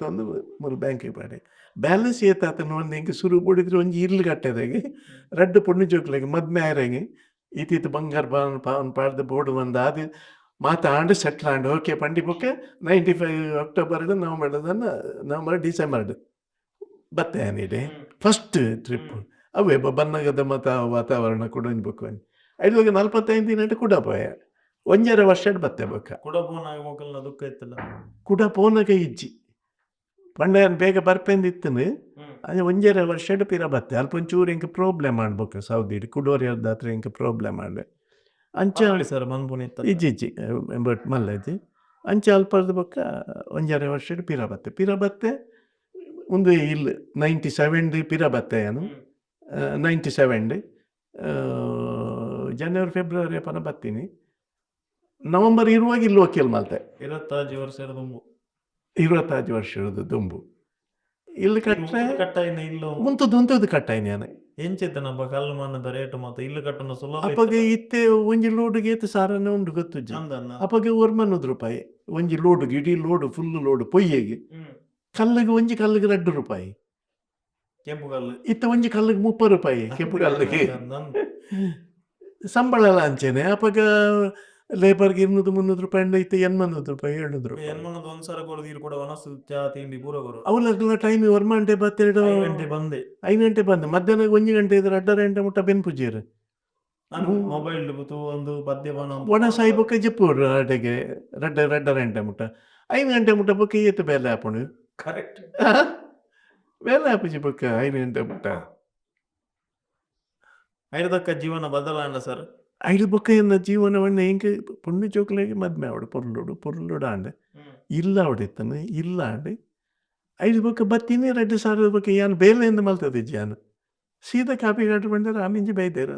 ತಂದು ಮೂರು ಬ್ಯಾಂಕಿಗೆ ಪಾಡೆ ಬ್ಯಾಲೆನ್ಸ್ ಏತಾತನು ಒಂದು ಎಂಗೆ ಸುರು ಬುಡಿದ್ರೆ ಒಂಜಿ ಇರ್ಲು ಕಟ್ಟೆದಾಗೆ 2 ಪುಣ್ಯ ಜೋಕ್ಲಾಗೆ ಮದ್ಮೆ ಆಯ್ರಂಗೆ ಈತೀತ ಬಂಗಾರ ಪಾವನ್ ಪಾಡ್ದು ಬೋರ್ಡು ಒಂದು ಅದು ಮಾತಾಂಡು ಸೆಟ್ಲ್ ಆಂಡು ಓಕೆ ಪಂಡಿ ಬುಕ್ಕ 95 ಅಕ್ಟೋಬರ್ ನವಂಬರ್ ಡಿಸೆಂಬರ್ ಬತ್ತೆ ಏನಿದೆ ಫಸ್ಟ್ ಟ್ರಿಪ್ ಅವೇ ಬನ್ನಗದ ಮತ ವಾತಾವರಣ ಕೂಡ ಅನ್ಬೇಕು ಐದುವಾಗ 45 ದಿನ ಕೂಡ ಪೋಯ 1.5 ವರ್ಷ ಬತ್ತೆ ಬೊಕ್ಕ ಕೂಡ ಪೋನಾಗ ಇಜ್ಜಿ ಪಂಡ ಬೇಗ ಬರ್ಪೆಂದಿತ್ತನು ಅದು 1.5 ವರ್ಷ ಪಿರ ಬತ್ತೆ ಅಲ್ಪ ಒಂಚೂರು ಇಂಕ ಪ್ರಾಬ್ಲಮ್ ಮಾಡ್ಬೇಕು ಸೌದಿ ಕುಡೋರಿಯದ ಹತ್ರ ಇಂಕ ಪ್ರಾಬ್ಲಮ್ ಮಾಡ್ದೆ ಅಂಚ ಸರ್ ಇಜ್ಜಿ ಬಟ್ ಮಲ್ಲ ಇಜ್ಜಿ ಅಂಚ ಅಲ್ಪದ ಬೊಕ್ಕ 1.5 ವರ್ಷ ಪಿರ ಬತ್ತೆ ಒಂದು ಇಲ್ಲಿ 97 ಪಿರ ಬತ್ತೆ ಏನು 97 ಜನವರಿ ಫೆಬ್ರವರಿ ಪನ ಬರ್ತೀನಿ ನವಂಬರ್ ಇರುವಾಗ ಇಲ್ಲಿ ವಕೀಲ್ ಮಾಲ್ತೆ 25 ವರ್ಷದ ದುಂಬು ಇಲ್ಲಿ ಮುಂತದ್ದು ಕಟ್ಟಾಯ್ನಿ ನಾನು ಅಪ್ಪಗೆ ಇತ್ತೆ ಒಂಜಿ ಲೋಡ್ಗೆ ಏತು ಸಾರನ ಉಂಡು ಗೊತ್ತು ಅಪ್ಪಗೆ 1 ರೂಪಾಯಿ ಒಂಜಿ ಲೋಡ್ಗೆ ಇಡೀ ಲೋಡ್ ಫುಲ್ ಲೋಡ್ ಪೊಯ್ಯಗೆ ಕಲ್ಲಿಗೆ ಒಂಜಿ ಕಲ್ಲಿಗೆ 2 ರೂಪಾಯಿ ಕೆಂಪು ಕಲ್ಲು ಇತ್ತ ಒಂಜಿ ಕಲ್ಲಿಗೆ 30 ರೂಪಾಯಿ ಕೆಂಪು ಕಲ್ಲಿಗೆ ಸಂಬಳ ಎಲ್ಲ ಅಂಚೆನೆ ಅಪ್ಪಗ ಲೇಬರ್ಗೆ 200-300 ರೂಪಾಯಿ ಇತ್ತು 800 ರೂಪಾಯಿ 700 ರೂಪಾಯಿ ಅವಲ ಟೈಮ್ 1 ಗಂಟೆ 5 ಗಂಟೆ ಬಂದೆ ಮಧ್ಯಾಹ್ನ 1 ಗಂಟೆ ಇದ್ರೆ 2 ಗಂಟೆ ಮುಟ್ಟ ಬೆನ್ಪುಜೀರು ಮೊಬೈಲ್ ಒಂದು ಒಣ ಸಾಯಿ ಬೊಕ್ಕ ಜಪ್ಪುರು ಆಟೆಗೆ 2 ಗಂಟೆ ಮುಟ್ಟ 5 ಗಂಟೆ ಮುಟ್ಟ ಬೊಕ್ಕ ಏತು ಬೇಲೆ ಹಾಪುಣು ಕರೆಕ್ಟ್ ಬೇಲೆ ಹಾಪುಜಿ ಬೊಕ್ಕ 5 ಗಂಟೆ ಮುಟ್ಟ ಐದಕ್ಕ ಜೀವನ ಬದಲಾಂಡ ಸರ್ ಐದು ಬೊಕ್ಕ ಎನ್ನ ಜೀವನವನ್ನ ಹೆಂಗೆ ಪುಣ್ಯ ಚೋಕ್ಲಾಗಿ ಮದ್ಮೆ ಅವಡು ಪೊರ್ಲುಡು ಆಂಡೆ ಇಲ್ಲ ಅವಡಿತ್ತನು ಇಲ್ಲ ಆಂಡೆ 5 ಬೊಕ್ಕ ಬತ್ತೀನಿ 2,000 ಬೊಕ್ಕ ಯಾನು ಬೇಲೆಯಿಂದ ಮಲ್ತದೆ ಜಾನು ಸೀದಾ ಕಾಪಿ ಕಟ್ಟು ಬಂದರೆ ಆಮಿಂಜಿ ಬೈದೇರ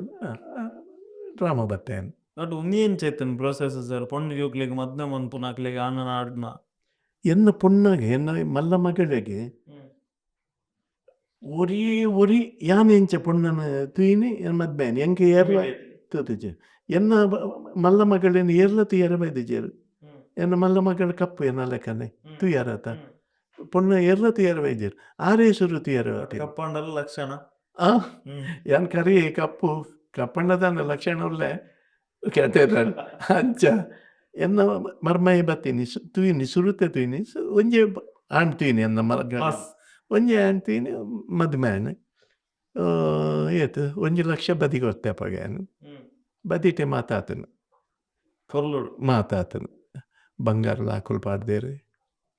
ಡ್ರಾಮಾ ಬತ್ತೇನು ಬಟ್ ಉನ್ನೇನ್ ಚೇತನ್ ಪ್ರೊಸೆಸ್ ಸರ್ ಪೊಣ್ಣು ಜೋಕ್ಲಿಗೆ ಮದ್ನ ಮನ್ಪು ನಾಕ್ಲಿಗೆ ಆನ ಆಡ್ನ ಎನ್ನ ಪೊಣ್ಣಗೆ ಎನ್ನ ಮಲ್ಲ ಮಗಳಿಗೆ ಒರಿ ಒರಿ ಯಾನ್ ಎಂಚ ಪೊಣ್ಣನ ತುಯಿನಿ ಮದ್ಮೇನ್ ಎಂಕೆ ಏರ್ಲ ತೂತಿಜೆ ಎನ್ನ ಮಲ್ಲ ಮಗಳೇನು ಏರ್ಲ ತುಯ್ಯರ ಬೈದಿಜೇರು ಎನ್ನ ಮಲ್ಲ ಮಗಳ ಕಪ್ಪು ಎನ್ನ ಲೆಕ್ಕನೆ ತುಯ್ಯರತ ಪೊಣ್ಣ ಏರ್ಲ ತುಯ್ಯರ ಬೈದಿರು ಆರೇ ಸುರು ತುಯ್ಯರ ಕಪ್ಪಂಡಲ್ಲ ಲಕ್ಷಣ ಆ ಯಾನ್ ಕರಿ ಕಪ್ಪು ಕಪ್ಪಣ್ಣದನ್ನ ಲಕ್ಷಣ ಉಳ್ಳೆ ಕೇಳ್ತಿದ್ದಾಳೆ ಅಂಚ ಎನ್ನ ಮರ್ಮೈ ಬತ್ತೀನಿ ತುಯಿನಿ ಸುರುತೆ ತುಯಿನಿ ಒಂಜೆ ಆಣ್ತೀನಿ ಎನ್ನ ಮಗ ಒಂಜೆ ಆಣ್ತೀನಿ ಮದ್ಮೇನ್ ಏತು 1,00,000 ಬದಿ ಕೊಡ್ತೆ ಪಗಾನು ಬದಿಟೆ ಮಾತಾತನು ಕೊಲ್ಲುಡು ಮಾತಾತನು ಬಂಗಾರ ಲಾಕುಲು ಪಾಡ್ದೇರು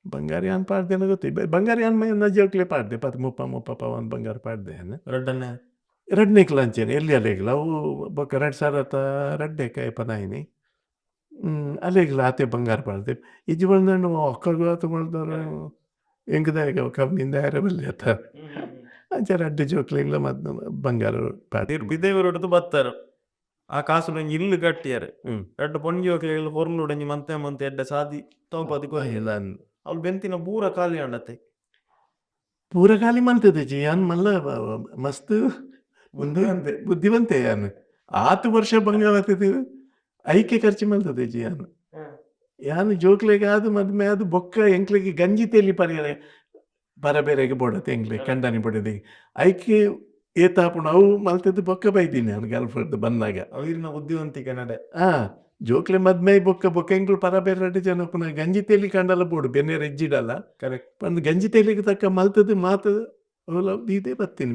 ಬಂಗಾರ ಯಾನ್ ಪಾಡ್ದೇನ ಗೊತ್ತಿ ಬಂಗಾರ ಯಾನ್ ನಜೋಕ್ಲೆ ಪಾಡ್ದೆ 30 ಪವನ್ ಬಂಗಾರ ಪಾಡ್ದೆ ರಡ್ಡನೆ ರಡ್ನೇಕ್ಲ ಅಂಚೇನೆ ಎಲ್ಲಿ ಅಲೆಗ್ಲ ಅವು ಬೊಕ್ಕ 2,000 ರಡ್ಡೆ ಪನಾಯಿನಿ ಅಲೆಗ್ಲ ಆತೆ ಬಂಗಾರ ಪಾಡ್ದೆ ಇಜ್ಜಿ ಬಂದಂಡು ಒಕ್ಕಲ್ಗು ಆತು ಮಾಡ್ದವ್ರು ಹೆಂಗದಾಗ ಕಬ್ಬಿನಿಂದ ಬಲ್ಲಿ ಆತ ಅಂಚ ರಡ್ಡೆ ಜೋಕ್ಲಿಗ್ಲ ಮದ್ದು ಬಂಗಾರ ಪಾಡ್ದೆ ಬಿದ್ದೇವರು ಹೊಡೆದು ಬತ್ತಾರು ಆ ಕಾಸು ಇಲ್ಲು ಕಟ್ಟಿಯಾರು ಎರಡು ಪೊಂಜಿ ಜೋಕ್ಲಿಗಳು ಹೊರಲು ಉಡಂಜಿ ಮಂತೆ ಎಡ್ಡೆ ಸಾದಿ ತೋಪದಿ ಇಲ್ಲ ಅವ್ಳು ಬೆಂತಿನ ಪೂರ ಖಾಲಿ ಆಂಡತೆ ಪೂರ ಖಾಲಿ ಮಂತದೆ ಜಿ ಯಾನ್ ಮಲ್ಲ ಮಸ್ತ್ ಬುದ್ಧಿವಂತೆ ಯಾನ್ 8 ವರ್ಷ ಬಂಗಾರ ಐಕೆ ಖರ್ಚು ಮಲ್ತದೆ ಜಿ ಯಾನು ಜೋಕ್ಲೆಗೆ ಅದು ಮದ್ಮೆ ಅದು ಬೊಕ್ಕ ಎಂಕ್ಲೆಗೆ ಗಂಜಿ ತೇಲಿ ಬರಬೇರೆಗೆ ಬೋಡತ್ತೆ ಎಂಕ್ಲೆಗೆ ಕಂಡನಿ ಬಡದೆ ಐಕೆ ಏತಾಪುಣ ಅವು ಮಲ್ತದ್ದು ಬೊಕ್ಕ ಬೈದೀನಿ ನಾನು ಗರ್ಲ್ಫ್ರೆಂಡ್ ಬಂದಾಗ ಅವಿರ್ನ ಬುದ್ಧಿವಂತಿಕೆ ನಡೆ ಜೋಕ್ಲೆ ಮದ್ಮೆ ಬೊಕ್ಕ ಎಂಕ್ಲು ಪರಬೇರೆ ರಡ್ಡು ಜನ ಪುನಃ ಗಂಜಿ ತೇಲಿ ಕಂಡಲ್ಲ ಬೋಡು ಬೆನ್ನೇರು ಎಜ್ಜಿಡಲ್ಲ ಕರೆಕ್ಟ್ ಒಂದು ಗಂಜಿ ತೇಲಿಗೆ ತಕ್ಕ ಮಲ್ತದ್ದು ಮಾತು ಇದೇ ಬರ್ತೀನಿ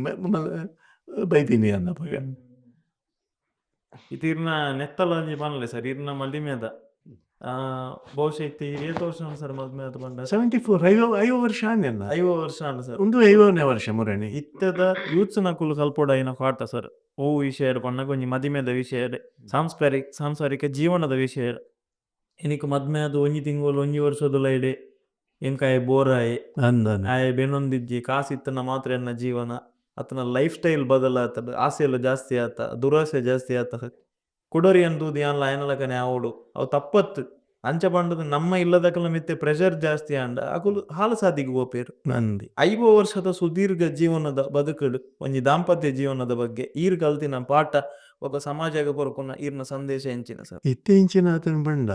ಬೈದೀನಿ ಅನ್ನ ಪಗ ಇರ್ನ ನೆತ್ತಲಂಜಿ ಬನ್ನಲೆ ಸರ್ ಇರ್ನ ಮಲ್ಡಿ ಮೇದ ಬಹುಶಃ ಇತ್ತು 7 ವರ್ಷ ಸರ್ ಮದ್ಮೇದ ಬಂದ 74 5 ವರ್ಷ ಆನೆಲ್ಲ 5 ವರ್ಷ ಅಲ್ಲ ಸರ್ ಒಂದು 5ನೇ ವರ್ಷ ಮುರಣಿ ಇತ್ತದ ಯೂತ್ಸ್ ನಕುಲು ಕಲ್ಪೋಡ ಏನ ಕಾಟ ಸರ್ ಓ ವಿಷಯ ಪಣ್ಣ ಕೊಂಚ ಮದಿಮೆದ ವಿಷಯ ಸಾಂಸಾರಿಕ ಜೀವನದ ವಿಷಯ ಎನಿಕ್ ಮದ್ಮೇದ ಒಂಜಿ ತಿಂಗಳು 1 ವರ್ಷದ ಲೈಡೆ ಎಂಕಾಯ ಬೋರಾಯೆ ಆಯೆ ಬೆನೊಂದಿಜ್ಜಿ ಕಾಸಿತ್ತನ ಮಾತ್ರ ಎನ್ನ ಜೀವನ ಆತನ ಲೈಫ್ ಸ್ಟೈಲ್ ಬದಲಾತದ ಆಸೆಲ್ಲ ಜಾಸ್ತಿ ಆತ ದುರಾಸೆ ಜಾಸ್ತಿ ಆತ ಕುಡರಿ ಅಂತೂದು ಯಾನ್ಲ ಆಯ್ನಲಕನೆ ಆವಡು ಅವು ತಪ್ಪತ್ತು ಅಂಚ ಪಂಡದು ನಮ್ಮ ಇಲ್ಲದಕ್ಕಲ ಮಿತ್ತೆ ಪ್ರೆಷರ್ ಜಾಸ್ತಿ ಆಂಡ ಅಕುಲು ಹಾಲು ಸಾದಿಗೆ ಹೋಪೇರು ನಂದಿ 5 ವರ್ಷದ ಸುದೀರ್ಘ ಜೀವನದ ಬದುಕುಡು ಒಂಜಿ ದಾಂಪತ್ಯ ಜೀವನದ ಬಗ್ಗೆ ಈರ್ ಕಲ್ತಿನ ಪಾಠ ಒಬ್ಬ ಸಮಾಜಕ್ಕೆ ಬರೋಕುನ ಈರ್ನ ಸಂದೇಶ ಎಂಚಿನ ಸರ್ ಇತ್ತೀಂಚಿನ ಆತನ ಬಂಡ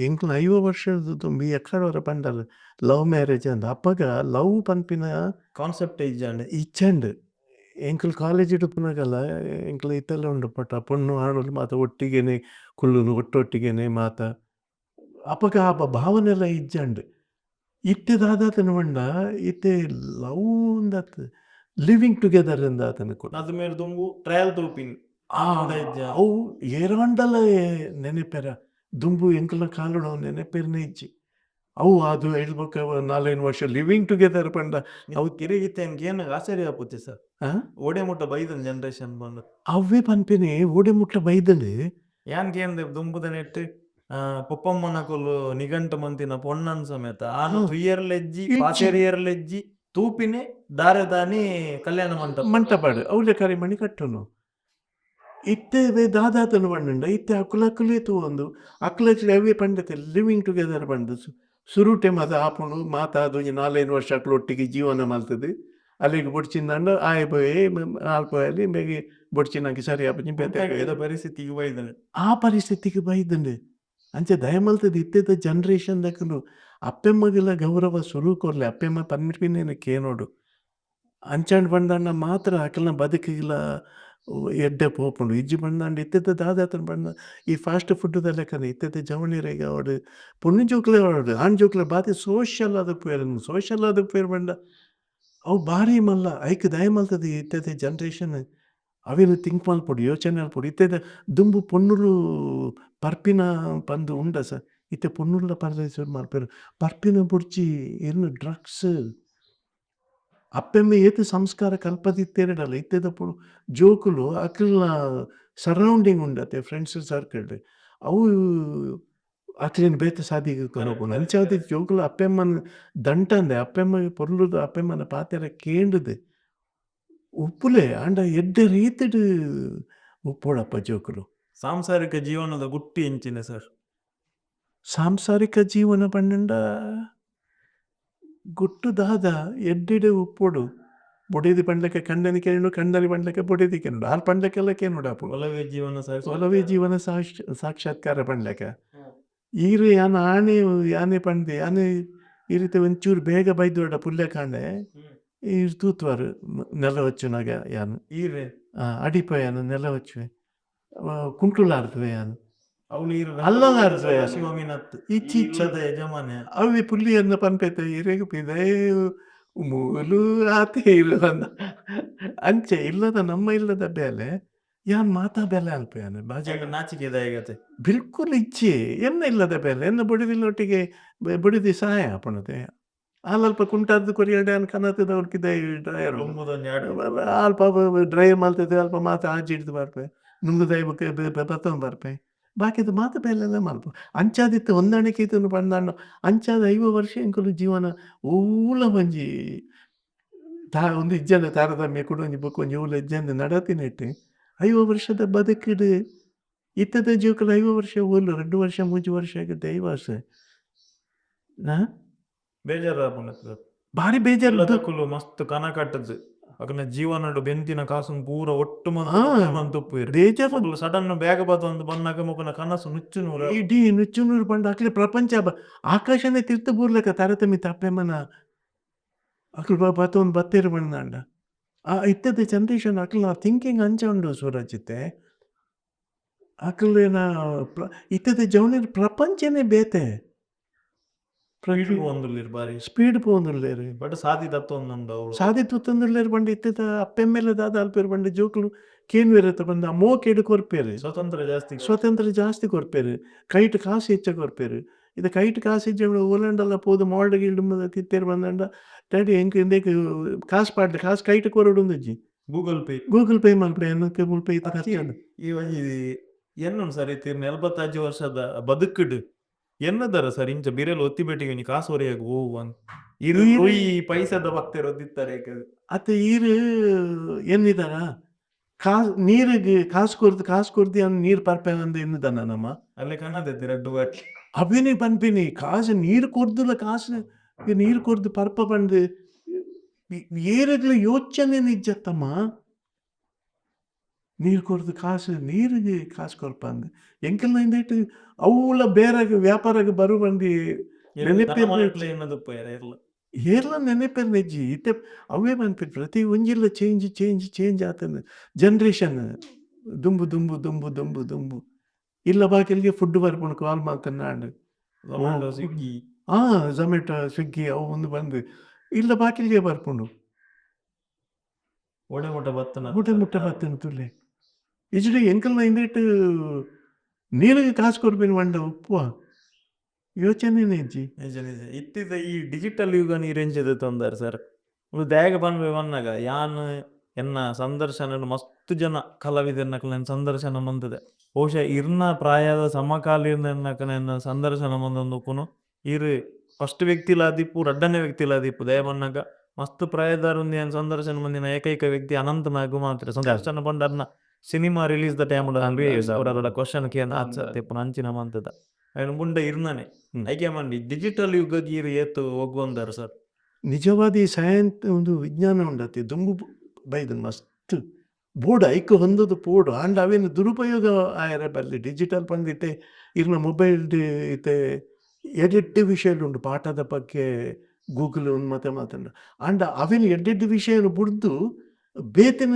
ಎಂಕ್ಲ 5 ವರ್ಷದ ತುಂಬಿ ಎಕ್ಕಡವರ ಪಂಡಲ್ ಲವ್ ಮ್ಯಾರೇಜ್ ಅಂದ ಅಪ್ಪಗ ಲವ್ ಪನ್ಪಿನ ಕಾನ್ಸೆಪ್ಟ್ ಇಚ್ಚಂಡು ಎಂಕ್ಲು ಕಾಲೇಜ್ ಇಡುಪುನಾಗಲ್ಲ ಎಂಕ್ಲು ಇತ್ತೆಲ್ಲ ಉಂಡು ಪಟ್ಟ ಪೊಣ್ಣು ಆಣಲು ಮಾತ ಒಟ್ಟಿಗೆನೆ ಕುಳ್ಳುನು ಒಟ್ಟೊಟ್ಟಿಗೆನೆ ಮಾತ ಅಪ್ಪಗ ಆ ಭಾವನೆಲ್ಲ ಇಜ್ಜಂಡು ಇತ್ತೆದಾದಾತನ ಬಂಡ ಇತ್ತೆ ಲವ್ ಅಂದತ್ ಲಿವಿಂಗ್ ಟುಗೆದರ್ ಅಂದ ಆತನ ಕೂಡ ಅದು ಮೇಲೆ ದುಂಬು ಟ್ರಯಲ್ ತೂಪಿನ್ ಅವು ಏರಾಂಡಲ ನೆನೆಪೆರ ದುಂಬು ಎಂಕ್ಲ ಕಾಲುಡು ನೆನೆಪೆರ್ನೆ ಇಜ್ಜಿ ಅವು ಅದು ಹೇಳ್ಬೇಕ 4 ವರ್ಷ ಲಿವಿಂಗ್ ಟುಗೆದರ್ ಪಂಡ ಅವು ಕಿರಿಗಿತ್ತೆ ಏನು ಆಶ್ಚರ್ಯ ಆಪುತ್ತೆ ಸರ್ ಓಡೆ ಮುಟ್ಟ ಬೈದನ್ ಜನರೇಷನ್ ಬಂದು ಅವೇ ಪನ್ಪೆನೆ ಓಡೆ ಮುಟ್ಟ ಬೈದಲೆ ಯಾನ್ ಕೇಂದ್ರ ದುಂಬುದ ನೆಟ್ಟು ಪೊಪ್ಪಮ್ಮನ ಕೊಲ್ಲು ನಿಘಂಟು ಮಂತಿನ ಪೊಣ್ಣನ್ ಸಮೇತ ಆನು ತುಯ್ಯರ್ಲೆಜ್ಜಿ ಪಾಚೇರಿಯರ್ಲೆಜ್ಜಿ ತೂಪಿನೇ ದಾರದಾನಿ ಕಲ್ಯಾಣ ಮಂಟಪಾಡು ಅವಳೆ ಕರಿ ಮಣಿ ಕಟ್ಟನು ಇತ್ತೇವೆ ದಾದಾತನು ಪಂಡ ಇತ್ತೆ ಅಕ್ಕುಲೇ ತೂವೊಂದು ಅಕ್ಕಲಚ್ಲೆ ಅವೇ ಪಂಡತೆ ಲಿವಿಂಗ್ ಟುಗೆದರ್ ಪಂಡ ಸುರುಟೆ ಮತ ಆಪುಂಡು ಮಾತಾದು 4 ವರ್ಷ ಅಕ್ಕಳೊಟ್ಟಿಗೆ ಜೀವನ ಮಲ್ತದೆ ಅಲ್ಲಿಗೆ ಬೊಡ್ಚಿಂದಂಡು ಆಯ್ ಪೋಯೆ ಆಲ್ಪೋಯಲ್ಲಿ ಬೇಗ ಬೊಡ್ಚಿನಾಕಿ ಸರಿ ಆಪುಜಿ ಪರಿಸ್ಥಿತಿಗೆ ಬೈದನೆ ಆ ಪರಿಸ್ಥಿತಿಗೆ ಬೈದಂಡೆ ಅಂಚೆ ದಯಮಲ್ತದೆ ಇತ್ತೆದ ಜನ್ರೇಷನ್ ದಕ್ಕನು ಅಪ್ಪೆಮ್ಮಗೆಲ್ಲ ಗೌರವ ಸುರು ಕೊರ್ಲೆ ಅಪ್ಪೆಮ್ಮ ಪನ್ಪಿನೇನೆ ಕೇನೋಡು ಅಂಚಂಡು ಬಂದಣ್ಣ ಮಾತ್ರ ಅಕ್ಕಲ್ನ ಬದುಕಿಗಿಲ್ಲ ಎಡ್ಡೆ ಪೋಪುಂಡು ಇಜ್ಜಿ ಬಂದಾಂಡು ಇತ್ತೆದ ದಾದಾತನ ಬಂದ ಈ ಫಾಸ್ಟ್ ಫುಡ್ದ ಲೆಕ್ಕನೆ ಇತ್ತೆದ ಜವಣಿರೆಗೆ ಅವಡು ಪುಣ್ಯ ಜೋಕ್ಲೆ ಅವಡು ಆಣ್ ಜೋಕ್ಲೆ ಬಾತಿ ಸೋಷಲ್ ಆದ ಪೇರು ಬಂಡ ಅವು ಭಾರಿ ಮಲ್ಲ ಐಕ್ ದಯ ಮಲ್ತದೆ ಇತ್ತೆದ ಜನ್ರೇಷನ್ ಅವೇನು ಥಿಂಕ್ ಮಲ್ಪೊಡು ಯೋಚನೆ ಮಲ್ಪೊಡು ಇತ್ತೆದ ದುಂಬು ಪೊನ್ನುಲು ಪರ್ಪಿನ ಪಂದು ಉಂಡ ಸರ್ ಇತ್ತೆ ಪೊನ್ನುಲ್ಲ ಪರದೇಶ ಮಲ್ಪೇರು ಪರ್ಪಿನ ಬುಡ್ಚಿ ಏನು ಡ್ರಗ್ಸ್ ಅಪ್ಪೆಮ್ಮೆ ಏತು ಸಂಸ್ಕಾರ ಕಲ್ಪದಿತ್ತೇರಡಲ್ಲ ಇತ್ತೆದ ಜೋಕುಲು ಅಕ್ಕಲ್ನ ಸರೌಂಡಿಂಗ್ ಉಂಡತೆ ಫ್ರೆಂಡ್ಸ್ ಸರ್ಕಲ್ ಅವು ಅಕ್ಲೇನು ಬೇತೆ ಸಾದಿಗೆ ಕೊನೋಪುಂಡು ಅಂಚಾದ ಜೋಕುಲು ಅಪ್ಪೆಮ್ಮನ ದಂಟಂದೆ ಅಪ್ಪೆಮ್ಮ ಪೊರ್ಲುದ ಅಪ್ಪೆಮ್ಮನ ಪಾತೆರ ಕೇಂಡುದೆ ಉಪ್ಪುಲೆ ಆಂಡ ಎಡ್ಡೆ ರೀತಿಡು ಉಪ್ಪೋಡಪ್ಪ ಜೋಕುಲು ಸಾಂಸಾರಿಕ ಜೀವನದ ಗುಟ್ಟಿ ಎಂಚಿನ ಸರ್? ಸಾಂಸಾರಿಕ ಜೀವನ ಪಂಡ ಗುಟ್ಟು ದಾದ ಎಡ್ಡಿಡೆ ಉಪ್ಪೊಡು ಬೊಡೆದಿ ಪಂಡಕ್ಕೆ ಕಂಡನಿ ಕೇಳು ಕಂಡನಿ ಪಂಡಕ್ಕೆ ಬೊಡೆದಿ ಕೆಂಡು ಆರು ಪಂಡಕ್ಕೆಲ್ಲ ಕೇನುಡಾಪು ಒಲವೇ ಜೀವನ ಒಲವೇ ಜೀವನ ಸಾಕ್ಷಾತ್ಕಾರ ಪಂಡಕ್ಕೆ ಈರು ಯಾನ ಆನೆ ಪಂಡೆ ಆನೆ ಈ ರೀತಿ ಒಂಚೂರು ಬೇಗ ಬೈದೋಡ ಪುಲ್ಯ ಕಾಂಡೆ ಈ ತೂತ್ವಾರು ನೆಲ ಹೊಚ್ಚುನಾಗ ಯಾನು ಈರೆ ಅಡಿಪಯಾನು ನೆಲ ಹೊಚ್ಚುವೆ ಕುಂಟುಲಾರ್ತವೆ ಯಾನು ಅವಳು ಅಲ್ಲಲಾರ್ತವೆ ಸದಾಶಿವ ಅಮೀನ್ ಇಚ್ಛಿಚ್ಛದ ಯಜಮಾನ ಅవి ಪುಲ್ಲಿಯನ್ನ ಪನ್ಪೆತ ಇರೇಗಪಿದೆ ಮೂಲು ಆತೆ ಇಲ್ಲ ಅಂಚೆ ಇಲ್ಲದ ನಮ್ಮ ಇಲ್ಲದ ಬೇಲೆ ಯಾನ್ ಮಾತಾ ಬೆಲೆ ಅಲ್ಪಯಾನೆ ಬಾಜ ನಾಚಿಕೆ ಆಗತ್ತೆ. ಬಿಲ್ಕುಲ್ ಇಚ್ಛೆ ಎನ್ನ ಇಲ್ಲದ ಬೇಲೆ ಎನ್ನ ಬುಡಿದಿನೊಟ್ಟಿಗೆ ಬುಡಿದಿ ಸಹಾಯ ಅಪಣತೆ ಅಲ್ಪ ಕುಂಟಾದ ಕೊರಿಯಡೆ ಅನ್ ಕನತದವ್ರಕಿದೆ ಡ್ರೈಯರ್ ಅಲ್ಪ ಡ್ರೈವ್ ಮಲ್ತದೆ ಅಲ್ಪ ಮಾತು ಆಜಿ ಹಿಡ್ದು ಬರ್ಪೆ ನುಂಗು ದೈವಕ್ಕೆ ಬತ್ತೊಂದು ಬರ್ಪೆ ಬಾಕಿದು ಮಾತು ಬೇಲೆಲ್ಲ ಮಲ್ಪ ಅಂಚಾದಿತ್ತು ಹೊಂದಾಣಿಕೆ ಇತ್ತು ಪಂದಾಂಡ ಅಂಚಾದ 5 ವರ್ಷ ಎಂಕುಲು ಜೀವನ ಊಲ ಒಂಜಿ ಒಂದು ಇಜ್ಜಂದ ತಾರತಮ್ಯ ಕೂಡ ಒಂಜಿ ಬುಕ್ ಒಂಜಿ ಊಲ ಇಜ್ಜಂದ ನಡತಿನಿಟ್ಟು 5 ವರ್ಷದ ಬದುಕಿಡು ಇತ್ತದ ಜೀವಕಲು 5 ವರ್ಷ ಊಲು 2 ವರ್ಷ 3 ವರ್ಷ ಆಗುತ್ತೆ 5 ವರ್ಷ ಬೇಜಾರ ಭಾರಿ ಬೇಜಾರು ಮಸ್ತ್ ಕನ ಕಟ್ಟದ್ದು ಅಕನ ಜೀವನ ಬೆಂತಿನ ಕಾಸು ಪೂರ ಒಟ್ಟು ಬೇಜಾರು ಸಡನ್ ಬೇಗ ಒಂದು ಬಂದಾಗ ಮುಖನ ಕನಸು ನುಚ್ಚು ಇಡೀ ನುಚ್ಚುನೂರು ಪಂಡ ಅಕ್ಲೆ ಪ್ರಪಂಚ ಆಕಾಶನೇ ತಿರ್ತು ಬೂರ್ಲಕ ತಾರತಮ್ಯ ತಪ್ಪೆಮ್ಮನ ಅಕ್ಲು ಬತ್ತೊಂದು ಬತ್ತೇರು ಬಂದಾಂಡ ಇತ್ತದ ಜನರೇಷನ್ ಅಕ್ಲ ಥಿಂಕಿಂಗ್ ಅಂಚ ಉಂಡು ಸೂರಜಿತ್ತೆ ಅಕ್ಲೇನ ಇತ್ತದ ಜವನಿರ್ ಪ್ರಪಂಚನೇ ಬೇತೆ ಸ್ಪೀಡ್ ಪೋಂದುಲ್ಲೇರು ಬಟ್ ಸಾಧಿ ತತ್ತೊಂದು ಸಾಧಿ ತುತ್ತೊಂದುಲ್ಲೇರು ಬಂದು ಇತ್ತದ ಅಪ್ಪೆಮ್ಮೆಲೆ ದಾದ ಅಲ್ಪೇರು ಬಂದು ಜೋಕ್ಲು ಕೇನ್ವೇರತ್ತ ಬಂದು ಮೋ ಕೇಡು ಕೊರ್ಪೇರು ಸ್ವತಂತ್ರ ಜಾಸ್ತಿ ಕೊರ್ಪೇರು ಕೈಟ್ ಕಾಸು ಹೆಚ್ಚ ಕೊರ್ಪೇರು ಇದು ಕೈಟ್ ಕಾಸು ಹೆಚ್ಚ ಓಲೆಂಡಲ್ಲ ಪೋದು ಮಾಲ್ಡ್ ಗಿಲ್ಡ್ ತಿತ್ತೇರು ಬಂದಂಡ ಡ್ಯಾಡಿ ಹೆಂಗೆ ಎಂದೇಕ ಕಾಸು ಪಾಡ್ಲಿ ಕಾಸು ಕೈಟ್ ಕೊರಡುಂದಜ್ಜಿ ಗೂಗಲ್ ಪೇ ಮಲ್ಪೆ ಏನಕ್ಕೆ ಮುಲ್ಪೆ ಈ ಎನ್ನು ಸರಿ ತೀರ್ನ 45 ವರ್ಷದ ಬದುಕಿಡು ಎನ್ನದರ ಸರ್ ಇಂಚ ಬಿರೆಲು ಒತ್ತಿ ಬೆಟ್ಟಿಗೆ ಕಾಸು ಹೊರೆಯಾಗ ಈ ಪೈಸದ ಭಕ್ತರು ಒದ್ದಿತ್ತಾರೆ ಅತ್ತ ಈರು ಎನ್ನಿದಾರ ನೀರಿಗೆ ಕಾಸು ಕೊರ್ದಿ ಅವ್ನು ನೀರು ಪರ್ಪೆ ಅಂದು ಎನ್ನಿದಾನ ನಮ್ಮ ಅಲ್ಲೇ ಕಾಣದಿದ್ದೀರ ಅಭಿನಿ ಪನ್ಪಿನಿ ಕಾಸು ನೀರು ಕೊರ್ದಿಲ್ಲ ಕಾಸು ನೀರು ಕೊರ್ದು ಪರ್ಪ ಬಂದು ಏರಗ್ಲ ಯೋಚನೆ ನಿಜ್ಜತ್ತಮ್ಮ ನೀರು ಕೊರ್ದು ಕಾಸು ನೀರಿಗೆ ಕಾಸು ಕೊರ್ಪ ಅಂದು ಎಂಕೆಲ್ಲ ಇಂದಿಟ್ಟು ಅವಳ ಬೇರೆ ವ್ಯಾಪಾರಕ್ಕೆ ಬರು ಬಂದು ಏರ್ಲ ನೆನಪೇರು ನೆಜ್ಜಿ ಇತ್ತೆ ಅವೇ ಬಂದ್ಬಿಟ್ಟು ಪ್ರತಿ ಒಂಜಿಲ್ಲ ಚೇಂಜ್ ಆತನ ಜನ್ರೇಷನ್ ದುಂಬು ಇಲ್ಲ ಬಾಕಿಲ್ಗೆ ಫುಡ್ ಬರ್ಕೊಂಡು ಕಾಲ್ ಮಾಡ್ತಾನೆ ಸ್ವಿಗ್ಗಿ ಝೊಮ್ಯಾಟೊ ಸ್ವಿಗ್ಗಿ ಅವು ಒಂದು ಬಂದು ಇಲ್ಲ ಬಾಕಿಲ್ಗೆ ಬರ್ಕೊಂಡು ಮುಟ್ಟ ಬತ್ತನ ತುಲೆ ಇಜುಡಿ ಎಂಕಲ್ನ ಇಂದಿಟ್ಟು ನೀರಿಗೆ ಕಾಸು ಕೊಡ್ಬೇನು ಮಂಡ ಉಪ್ಪು ಯೋಚನೆ ಇಜ್ಜಿ ಇತ್ತಿದ ಈ ಡಿಜಿಟಲ್ ಯುಗ ನೀರೆಂಚದ ತೊಂದರೆ ಸರ್ ದ್ಯಾಗ ಬಂದಾಗ ಯಾನ್ ಎನ್ನ ಸಂದರ್ಶನ ಮಸ್ತ್ ಜನ ಕಲಾವಿದರ್ನಕ ಸಂದರ್ಶನ ಬಂದಿದೆ ಬಹುಶಃ ಇರ್ನ ಪ್ರಾಯದ ಸಮಕಾಲೀನ ಸಂದರ್ಶನ ಬಂದೊಂದುಕುನು ಇರು ಫಸ್ಟ್ ವ್ಯಕ್ತಿಲಾದಿಪ್ಪು ರಡ್ಡನೇ ವ್ಯಕ್ತಿಲಾದಿಪ್ಪು ದಯ ಬಂದಾಗ ಮಸ್ತ್ ಪ್ರಾಯದಾರ ಸಂದರ್ಶನ ಬಂದಿನ ಏಕೈಕ ವ್ಯಕ್ತಿ ಅನಂತ ನಾಗು ಮಾತ್ರ ಸಂದರ್ಶನ ಬಂಡರ್ನ ಸಿನಿಮಾ ರಿಲೀಸ್ ದ ಟೈಮ್ ಅವರ ಕ್ವಶನ್ ಕೇಂದ್ರ ಆನ್ಸರ್ ಅಂಚಿನ ಮಂತದ ಮುಂಡೆ ಇರ್ನಾನೆ ಐಕೆ ಮಂಡಿ ಡಿಜಿಟಲ್ ಯುಗಕ್ಕೆ ಇರು ಏತು ಹೋಗುವಂದಾರ ಸರ್ ನಿಜವಾದ ಈ ಸೈನ್ಸ್ ಒಂದು ವಿಜ್ಞಾನ ಉಂಡತಿ ದುಂಬು ಬೈದು ಮಸ್ತ್ ಬೋರ್ಡ್ ಐಕ್ ಹೊಂದದು ಪೋಡು ಆಂಡ್ ಅವೇನು ದುರುಪಯೋಗ ಆಯರ ಬರಲಿ ಡಿಜಿಟಲ್ ಬಂದಿತ್ತೆ ಇರ್ನ ಮೊಬೈಲ್ ಇತ್ತೆ ಎಡೆಡ್ಡೆ ವಿಷಯಲುಂಡು ಪಾಠದ ಬಗ್ಗೆ ಗೂಗಲ್ ಮತ್ತೆ ಮಾತಂಡ ಆಂಡ ಅವೇನು ಎಡ್ಡೆಡ್ಡೆ ವಿಷಯನು ಬಿಡ್ದು ಬೇತಿನ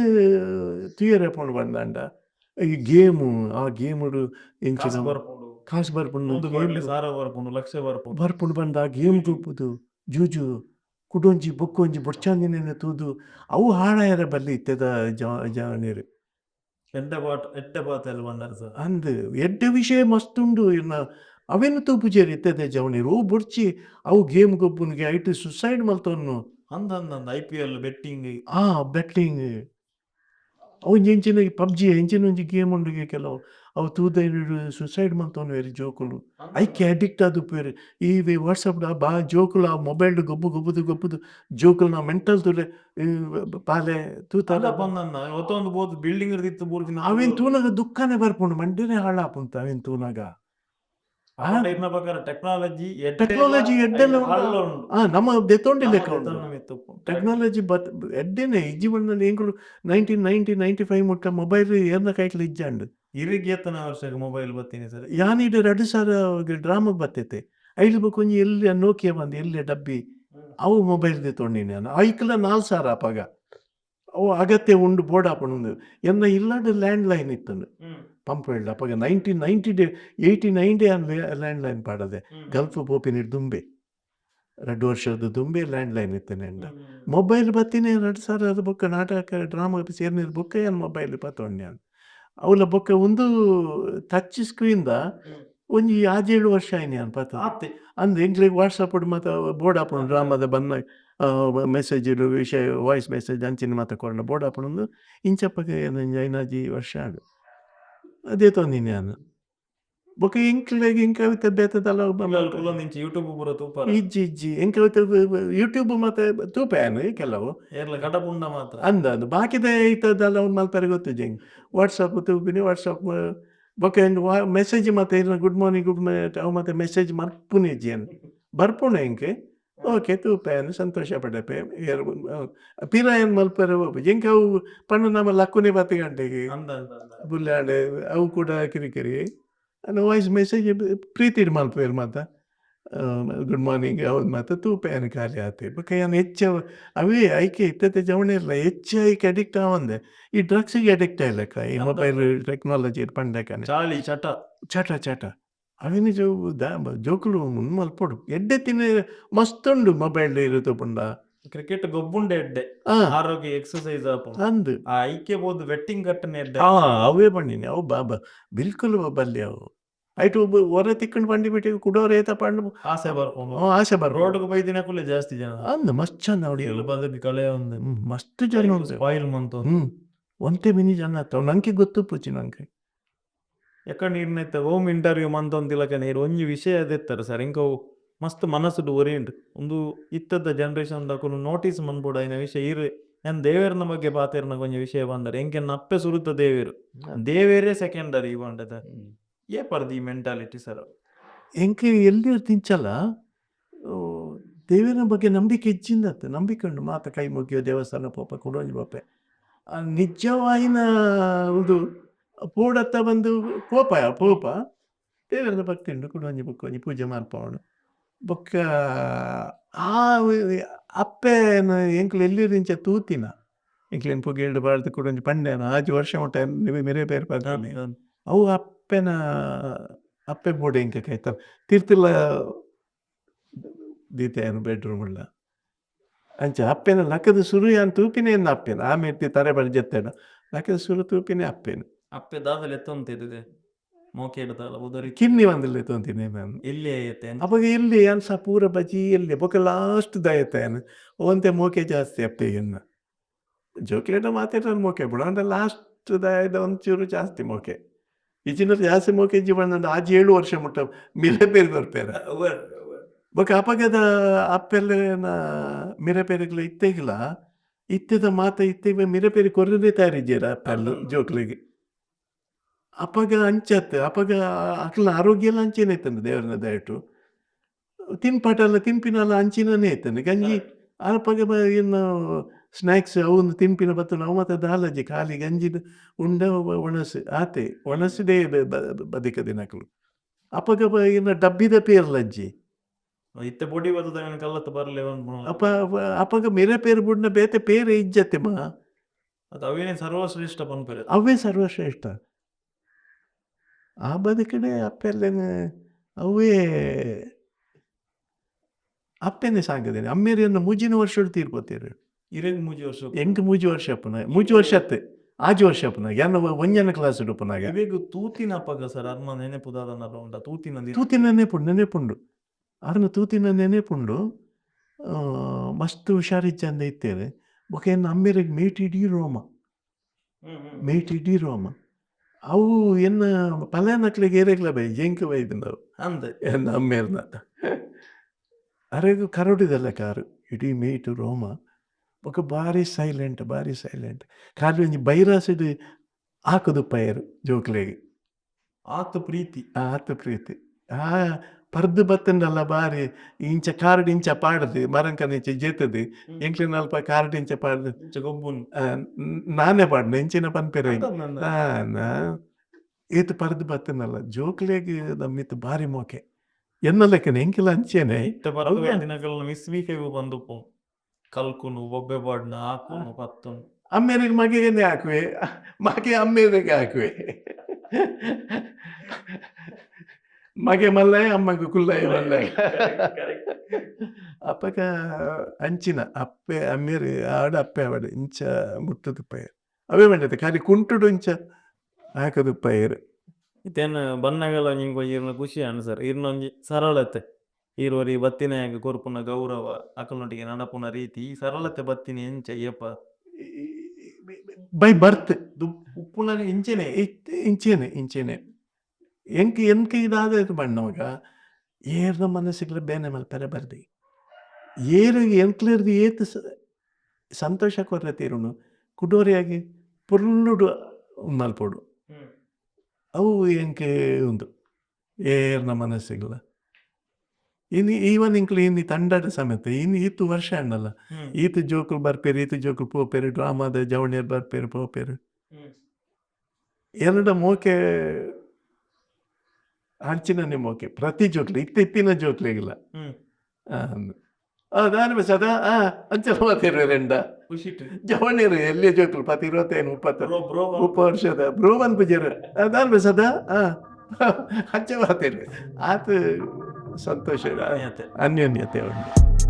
ತುಯರೆಪೊಂಡು ಬಂದಾಂಡ ಈ ಗೇಮು ಆ ಗೇಮುಡು ಕಾಸು ಬರ್ಪುಂಡು ಬರ್ಪುಂಡು ಬಂದ ಆ ಗೇಮ್ ತೂಪುದು ಜೂಜು ಕುಡೊಂಜಿ ಬೊಕ್ಕೊಂಜಿ ಬೊಡ್ಚಾಂದಿನ ತೂದು ಅವು ಹಾಳಾಯರ ಬಲ್ಲಿ ಇತ್ತದ ಜಾವನೀರು ಅಂದ್ ಎಡ್ಡೆ ವಿಷಯ ಮಸ್ತುಂಡು ಇರ್ನ ಅವೇನು ತೂಪುಜೇರಿ ಇತ್ತದ ಜವನೀರು ಅವು ಬೊಡ್ಚಿ ಅವು ಗೇಮ್ ಗೊಬ್ಬನಿಗೆ ಐಟು ಸುಸೈಡ್ ಮಲ್ತವನು IPL ಬೆಟ್ಟಿಂಗ್ ಬೆಟ್ಟಿಂಗ್ ಅವು ಎಂಚಿನ ಪಬ್ಜಿ ಎಂಚಿನ ಒಂಜಿ ಗೇಮ್ ಉಂಡು ಕೆಲವು ಅವು ತೂದ ಸುಸೈಡ್ ಮಂತವನು ವೆರಿ ಜೋಕುಲು ಐಕೆ ಅಡಿಕ್ಟ್ ಆದು ಪೇರು ಈ ವಾಟ್ಸಪ್ ಬಾ ಜೋಕುಲು ಆ ಮೊಬೈಲ್ ಗೊಬ್ಬುದು ಜೋಕುಲು ನಾ ಮೆಂಟಲ್ ತುಲೆ ಪಾಲೆ ತೂತಾಲ ಒತ್ತೊಂದು ಬೋದು ಬಿಲ್ಡಿಂಗ್ ಇರ್ದಿತ್ತು ಬೂರ್ಜಿನ ಅವೇನ್ ತೂನಾಗ ದುಃಖನೇ ಬರ್ಪುಂಡು ಮಂಡ್ಯನೇ ಹಾಳಾಪುಂತ ಅವೇನ್ ತೂನಾಗ ಇರ್ನ ಪ್ರಕಾರ ಟೆಕ್ನಾಲಜಿ ಎಡ್ಡೆಲ್ಲ ನಮ್ಮ ದೆತ್ತೊಂಡಿ ಲೆಕ್ಕ ಉಂಟು ಟೆಕ್ನಾಲಜಿ ಎಡ್ಡೆನೆ ಈ ಜೀವನದಲ್ಲಿ ಎಂಕುಲು 1995 ಮುಟ್ಟ ಮೊಬೈಲ್ ಏರ್ನ ಕೈಟ್ಲು ಇಜ್ಜಾಂಡು ಇರಿಗೆ ಎತ್ತನ ವರ್ಷಕ್ಕೆ ಮೊಬೈಲ್ ಬತ್ತೀನಿ ಸರ್ ಯಾನಿಡ 2000 ಡ್ರಾಮಾಗ್ ಬತ್ತೈತೆ ಐದು ಕೊಂಚ ಎಲ್ಲಿ ನೋಕಿಯ ಬಂದು ಎಲ್ಲಿ ಡಬ್ಬಿ ಅವು ಮೊಬೈಲ್ ತೊಂಡಿ ನಾನು ಐಕ್ಲ 4,000 ಅಪಾಗ ಅವು ಅಗತ್ಯ ಉಂಡು ಬೋರ್ಡ್ ಹಾಕೊಂಡು ಎನ್ನ ಇಲ್ಲಾಂಡು ಲ್ಯಾಂಡ್ ಲೈನ್ ಇತ್ತು ಪಂಪ್ ವೆಲ್ಡ್ ಅಪ್ಪಾಗ 89 ಲ್ಯಾಂಡ್ ಲೈನ್ ಪಾಡದೆ ಗಲ್ಫ್ ಪೋಪಿನ ದುಂಬೆ 2 ವರ್ಷದ ದುಂಬೆ ಲ್ಯಾಂಡ್ ಲೈನ್ ಇತ್ತೇನೆ ಮೊಬೈಲ್ ಬತ್ತೀನಿ 2,000 ಬೊಕ್ಕ ನಾಟಕ ಡ್ರಾಮಾ ಸೇರ್ನಿರ್ ಬೊಕ್ಕ ಏನು ಮೊಬೈಲ್ ಪತ್ತೊಂಡೆ ಅವಳ ಬೊಕ್ಕ ಒಂದು ಟಚ್ ಸ್ಕ್ರೀನ್ದ ಒಂಜಿ 6-7 ವರ್ಷ ಆಯ್ನಿ ಅನ್ ಪತ್ತ ಅಂದ್ ಎಂಕ್ಲಿಗೆ ವಾಟ್ಸಪ್ ಮತ್ತೆ ಬೋರ್ಡ್ ಹಾಕೊಂಡು ಡ್ರಾಮಾದ ಬಂದ ಮೆಸೇಜ್ ವಿಷಯ ವಾಯ್ಸ್ ಮೆಸೇಜ್ ಅಂಚಿನ ಮಾತ ಕೊರೋಣ ಬೋರ್ಡ್ ಹಾಕೊಂಡು ಇಂಚಪ್ಪಗೆ ಐನಾಜಿ ವರ್ಷ ಆಡು ಅದೇ ತೊಂದಿನಿ ನಾನು ಬೊಕ ಎಂಕ್ಲೆಗೆ ಎಂಕವಿತ ಬೇತದಲ್ಲ ಯೂಟ್ಯೂಬ್ ಪೂರ ತೂಪ ಇಜ್ಜಿ ಎಂಕವಿತ ಯೂಟ್ಯೂಬ್ ಮತ್ತೆ ತೂಪೇನು ಕೆಲವು ಕಟಪುಂಡ ಮಾತ್ರ ಅಂದ ಬಾಕಿದ ಇತ್ತದಲ್ಲ ಒಂದು ಮಲ್ಪರೆ ಗೊತ್ತಿದ್ದೆ ವಾಟ್ಸಪ್ ತೂಪಿನಿ ವಾಟ್ಸಪ್ ಬೊಕ ಮೆಸೇಜ್ ಮತ್ತೆ ಗುಡ್ ಮಾರ್ನಿಂಗ್ ಅವು ಮತ್ತೆ ಮೆಸೇಜ್ ಮರ್ಪುನಿ ಇಜ್ಜಿ ಅನ್ ಬರ್ಪುಣ ಎಂಕೆ ಓಕೆ ತೂಪೇನು ಸಂತೋಷ ಪಡಪೆ ಪಿರ ಏನು ಮಲ್ಪರೆ ಎಂಕ ಅವು ಪಣ್ಣು ನಮ್ಮ ಲಕ್ಕುನಿ 10 ಗಂಟೆಗೆ ಬುಲ್ಲಾಡೆ ಅವು ಕೂಡ ಕಿರಿಕಿರಿ ವಾಯ್ಸ್ ಮೆಸೇಜ್ ಪ್ರೀತಿಡ್ ಮಲ್ಪೇರು ಮಾತ ಗುಡ್ ಮಾರ್ನಿಂಗ್ ಅವ್ರು ಮಾತ ತೂಪೇನು ಖಾಲಿ ಆತೆ ಬೊಕ ಏನು ಹೆಚ್ಚು ಅವೇ ಐಕೆ ಇತ್ತತೆ ಜವಣೆ ಇಲ್ಲ ಹೆಚ್ಚು ಐಕೆ ಅಡಿಕ್ಟ್ ಆವಂದೆ ಈ ಡ್ರಗ್ಸಿಗೆ ಅಡಿಕ್ಟ್ ಆಯ್ಲಕ್ಕ ಈ ಮೊಬೈಲ್ ಟೆಕ್ನಾಲಜಿ ಪಂಡಕ ಚಟ ಅವೇನು ಜೋಕುಲು ಮುನ್ ಮಲ್ಪೊಡು ಎಡ್ಡೆ ತಿನ್ನ ಮಸ್ತುಂಡು ಮೊಬೈಲ್ ಇರುತ್ತ ಪುಂಡ ಕ್ರಿಕೆಟ್ ಗೊಬ್ಬುಂಡೆ ಎಡ್ಡೆ ಆರೋಗ್ಯ ಎಕ್ಸರ್ಸೈಸ್ ಅಂದು ಐಕೆ ಬೋದು ವೆಟ್ಟಿಂಗ್ ಕಟ್ಟನೆ ಎಡ್ಡೆ ಅವೇ ಬಂದಿನಿ ಅವು ಬಾಬಾ ಬಿಲ್ಕುಲ್ ಬಲ್ಲಿ ಅವು ಐಟು ಹೊರ ತಿಕ್ಕೊಂಡು ಬಂಡಿ ಬಿಟ್ಟು ಕುಡೋರು ಏತ ಪಂಡು ಆಸೆ ಬರ್ಕೊಂಡು ರೋಡ್ಗೆ ಬೈದಿನ ಕುಲೆ ಜಾಸ್ತಿ ಜನ ಅಂದ್ ಮಸ್ತ್ ಚಂದ ನೋಡಿ ಬದಲಿ ಕಳೆ ಒಂದು ಮಸ್ತ್ ಜನ ಆಯಿಲ್ ಮಂತ ಒಂತೆ ಮಿನಿ ಜನ ಆತವ್ ನಂಗೆ ಗೊತ್ತು ಪೂಚಿ ನಂಗೆ ಯಾಕಂದ್ರೆ ನೀರ್ನೈತೆ ಹೋಮ್ ಇಂಟರ್ವ್ಯೂ ಮಂತೊಂದಿಲ್ಲಕ ನೀರು ಒಂಜಿ ವಿಷಯ ಅದೆತ್ತಾರೆ ಸರ್ ಇಂಕ ಮಸ್ತ್ ಮನಸ್ಸು ಒರಿಯುಂಟು ಒಂದು ಇತ್ತದ ಜನರೇಷನ್ ದಾಕೊಂಡು ನೋಟಿಸ್ ಮನ್ಬೋಡ ಐನ ವಿಷಯ ಇರು ನಾನು ದೇವೇರನ ಬಗ್ಗೆ ಪಾತೇರ್ನ ಕೊಂಚ ವಿಷಯ ಬಂದರೆ ಎಂಕೆ ನಪ್ಪೆ ಸುರುತ್ತ ದೇವೇರೇ ಸೆಕೆಂಡರಿ ಬಂಡದ ಏ ಪರ್ದು ಈ ಮೆಂಟಾಲಿಟಿ ಸರ್ ಎಂಕೆ ಎಲ್ಲಿ ತಿಂಚಲ್ಲ ದೇವರ ಬಗ್ಗೆ ನಂಬಿಕೆ ಹೆಚ್ಚಿಂದತ್ತೆ ನಂಬಿಕೊಂಡು ಮಾತ ಕೈ ಮುಗಿಯೋ ದೇವಸ್ಥಾನ ಪೋಪ ಕೊಡೋಂಜಿ ಪೋಪೆ ನಿಜವಾಯಿನ ಇದು ಪೂಡತ್ತ ಬಂದು ಪೋಪ ದೇವರ ಭಕ್ತಿ ಉಂಡು ಕೊಡೋಂಜಿ ಬುಕ್ಕೊಂಜಿ ಪೂಜೆ ಮಾಡ್ಪವನು ಬೊಕ್ಕ ಆ ಅಪ್ಪೇನ ಎಂಕ್ಲು ಎಲ್ಲಿರಿಂಚ ತೂತಿನ ಎಂಕ್ಲೇನು ಪುಗೇಳ್ದು ಬಾಳ್ದು ಕೊಡೊಂಜಿ ಪಂಡೇನ 5 ವರ್ಷ ಮುಟ್ಟ ಮೇರೆ ಬೇರೆ ಬರ್ತಾನೆ ಅವು ಅಪ್ಪೆ ಬೋಡೆ ಇಂಕ ಕಾಯ್ತಾವ ತಿರ್ತಿಲ್ಲ ದೀತೆಯನ್ನು ಬೆಡ್ರೂಮ್ ಉಳ್ಳ ಅಂಚ ಅಪ್ಪೇನ ಲಕ್ಕದ ಸುರು ಯಾನ್ ತೂಪಿನೇ ಅಪ್ಪೇನ ಆಮೇಲೆ ತರೆ ಬಳಿ ಜತ್ತೇನ ಲಕ್ಕದ ಸುರು ತೂಪಿನೇ ಅಪ್ಪೇನು ಅಪ್ಪೆ ದಾದಲೆ ತೊಂತಿದೆ ಕಿನ್ನಿ ಒಂದಿಲ್ಲ ತೊಂತೀನಿ ನಾನು ಇಲ್ಲಿ ಅವಾಗ ಇಲ್ಲಿ ಅನ್ಸ ಪೂರ ಬಜಿ ಎಲ್ಲಿ ಬೊಕ ಲಾಸ್ಟ್ ದಯತೇನು ಒಂತೆ ಮೋಕೆ ಜಾಸ್ತಿ ಅಪ್ಪೆಯನ್ನ ಜೋಕ್ಲೇಟ ಮಾತಾಡ ಮೋಕೆ ಬಿಡ ಅಂದ್ರೆ ಲಾಸ್ಟ್ ದಯದ ಒಂಚೂರು ಜಾಸ್ತಿ ಮೋಕೆ ಈಚಿನ ಜಾಸ್ತಿ ಮೋಕೆ ಜೀವನ 7 ವರ್ಷ ಮುಟ್ಟ ಮಿರಪೇರು ಬರ್ಪೇರ ಬೊಕ ಅಪಗದ ಅಪ್ಪೆಲ್ಲ ಮಿರಪೇರಿಗ್ಲ ಇತ್ತೆಗಿಲ್ಲ ಇತ್ತೆದ ಮಾತ ಇತ್ತೆ ಮಿರಪೇರಿ ಕೊರ್ರದೇ ತಯಾರಿದ್ದೀರ ಅಪ್ಪೆಲ್ಲ ಜೋಕ್ಲಿಗೆ ಅಪ್ಪಗ ಅಂಚತ್ತೆ ಅಪ್ಪಗ ಅಕ್ಲ ಆರೋಗ್ಯ ಎಲ್ಲ ಅಂಚೇನೆ ಇತ್ತಂದು ದೇವರನ್ನ ದಯಟು ತಿನ್ಪಾಟಲ್ಲ ತಿನ್ಪಿನಲ್ಲ ಅಂಚಿನೇ ಇತ್ತಂದು ಗಂಜಿ ಅಪ್ಪಗ ಇನ್ನು ಸ್ನ್ಯಾಕ್ಸ್ ಅವನು ತಿನ್ಪಿನ ಬತ್ತು ನಾವು ಮತ್ತೆ ದಾಲಜ್ಜಿ ಖಾಲಿ ಗಂಜಿನ ಉಂಡ ಒಣಸು ಆತೆ ಒಣಸಿದೆ ಬದಿಕ ದಿನಕಲು ಅಪ್ಪಗ ಇನ್ನು ಡಬ್ಬಿದ ಪೇರ್ಲಜ್ಜಿ ಇತ್ತೆ ಬೊಡಿ ಬರ್ತದ ಕಲ್ಲತ್ತು ಬರಲಿ ಅಪ್ಪಗ ಮಿರ ಪೇರು ಬುಡ್ನ ಬೇತೆ ಪೇರೆ ಇಜ್ಜತ್ತೆ ಮಾ ಅದು ಅವೇನೇ ಸರ್ವಶ್ರೇಷ್ಠ ಪನ್ಪೇರೆ ಅವೇ ಸರ್ವಶ್ರೇಷ್ಠ ಆ ಬದುಕಡೆ ಅಪ್ಪೆಲ್ಲ ಅವೇ ಅಪ್ಪೆನೆ ಸಾಂಗದೇನೆ ಅಮ್ಮೇರಿಯನ್ನು ಮೂಜಿನ ವರ್ಷ ತೀರ್ಕೋತೀರಿ ಇರೇಗ್ ಮೂಜಿ ವರ್ಷ ಎಂಟು ಮೂಜಿ ವರ್ಷ ಅಪ್ಪನ ಮೂಜಿ ವರ್ಷ ಅತ್ತೆ 5 ವರ್ಷ ಅಪ್ಪನಾಗ ಯಾನ ಒಂಜನ ಕ್ಲಾಸ್ ಇಡುಪನಾಗ ಇವೇಗ ತೂತಿನ ಅಪ್ಪಗ ಸರ್ ಅರ್ಮ ನೆನೆಪುದಾದ ಉಂಟ ತೂತಿನ ನೆನೆಪುಂಡು ಅದನ್ನು ತೂತಿನ ನೆನೆಪುಂಡು ಮಸ್ತ್ ಹುಷಾರಿಜ್ಜಂದ ಇತ್ತೇವೆ ಬೊಕ ಏನು ಅಮ್ಮೇರಿಗೆ ಮೇಟ್ ಇಡೀ ರೋಮ ಅವು ಎನ್ನ ಪಲ್ಯಾನಕ್ಲಿಗೆ ಏರೆಗ್ಲ ಬೈ ಜಂಕ್ ಬೈದು ನಾವು ಅಂದ್ ಎನ್ನ ಅಮ್ಮೇರ್ನ ಅರೆಗು ಕರೋಡಿದಲ್ಲ ಕಾರು ಇಡೀ ಮೇಟು ರೋಮ ಬೊಕ ಭಾರಿ ಸೈಲೆಂಟ್ ಕಾಲು ಒಂಜಿ ಬೈರಾಸಿಡ್ ಹಾಕುದು ಪಯರು ಜೋಕ್ಲೆಗೆ ಆತು ಪ್ರೀತಿ ಆತ ಪ್ರೀತಿ ಆ ಪರ್ದು ಬತ್ತಂಡಲ್ಲ ಬಾರಿ ಇಂಚ ಕಾರ್ಡ್ ಇಂಚ ಪಾಡದು ಮರಂಕನ ಇಂಚ ಜೇತದು ಎಂಕ್ಲಿನ ಅಲ್ಪ ಕಾರ್ಡ್ ಇಂಚ ಪಾಡ್ದು ಗೊಬ್ಬುನ್ ನಾನೇ ಪಾಡ್ನ ಇಂಚಿನ ಪನ್ಪೆರೆ ಈತ ಪರ್ದು ಬತ್ತನಲ್ಲ ಜೋಕ್ಲೆಗೆ ನಮ್ಮಿತ್ತು ಭಾರಿ ಮೋಕೆ ಎನ್ನ ಲೆಕ್ಕನ ಎಂಕಿಲ್ಲ ಅಂಚೇನೆ ದಿನಗಳು ಮಿಸ್ ವೀಕೆಗೂ ಬಂದು ಕಲ್ಕುನು ಬೊಬ್ಬೆ ಬಾಡ್ನ ಹಾಕುನು ಪತ್ತುನು ಅಮ್ಮೇರಿಗೆ ಮಗೆಗೇನೆ ಹಾಕುವೆ ಮಗೆ ಅಮ್ಮೇರಿಗೆ ಹಾಕುವೆ ಮಗೆ ಮಲ್ಲಯ್ಯ ಅಮ್ಮಗೆ ಕುಲ್ಲಯ್ಯ ಮಲ್ಲಯ್ಯ ಅಪ್ಪಗ ಅಂಚಿನ ಅಪ್ಪೆ ಅಮ್ಮೇರಿ ಆಡ ಅಪ್ಪೆ ಆವಡು ಇಂಚ ಮುಟ್ಟದು ಪೈರ್ ಅವೇ ಮಾಡತ್ತೆ ಖಾಲಿ ಕುಂಟುಡು ಇಂಚ ಹಾಕದು ಪೈರ್ ಇತ್ತೇನು ಬನ್ನಗಲ ನಿಂಗೆ ಈರ್ನ ಖುಷಿ ಅನ್ಸರ್ ಈರ್ನ ಒಂಜಿ ಸರಳತೆ ಈರುವರಿ ಬತ್ತಿನ ಕೊರ್ಪುನ ಗೌರವ ಅಕಲ್ನೊಟ್ಟಿಗೆ ನಡಪುನ ರೀತಿ ಈ ಸರಳತೆ ಬತ್ತಿನ ಎಂಚ ಏಪ ಬೈ ಬರ್ತ್ ಉಪ್ಪುನ ಇಂಚೇನೆ ಎಂಕ ಇದಾದ ಬಣ್ಣವಾಗ ಏರ್ನ ಮನಸ್ಸಿಗೆ ಬೇನೆ ಮಲ್ಪರೆ ಬರ್ದಿ ಏರಿಗೆ ಎಂಕ್ಲೇರ್ದು ಏತು ಸಂತೋಷ ಕೊರ್ರತೀರುನು ಕುಡೋರಿಯಾಗಿ ಪುರ್ಲುಡು ಮಲ್ಪೋಡು ಅವು ಎಂಕೆ ಉಂದು ಏರ್ನ ಮನಸ್ಸಿಗಲ್ಲ ಈವನ್ ಇಂಕ್ಲು ಇನ್ನು ತಂಡದ ಸಮೇತ ಇನ್ನು ಈತು ವರ್ಷ ಅನ್ನಲ್ಲ ಈತು ಜೋಕುಲು ಬರ್ಪೇರು ಈತು ಜೋಕುಲು ಪೋಪೇರು ಡ್ರಾಮಾದ ಜವಣಿಯರು ಬರ್ಪೇರು ಪೋಪೇರು ಎರಡ ಮೋಕೆ ಹಂಚಿನೇ ಮೋಕೆ ಪ್ರತಿ ಜೋಕ್ಲಿ ಇತ್ತಿನ ಜೋಕ್ಲಿಗಿಲ್ಲ ದಾನಿ ಸದಾ ಅಂಚೆ ಮಾತೇರು ರೆಂಡ ಜವಣಿಯರು ಎಲ್ಲಿ ಜೋಕ್ಲು 20-30 ವರ್ಷದ ಬ್ರೋವನ್ ಪೂಜಾರು ದಾನಿ ಸದಾ ಹಂಚೆ ಮಾತೇರು ಆತ ಸಂತೋಷ ಅನ್ಯೋನ್ಯತೆ ಉಂಟು.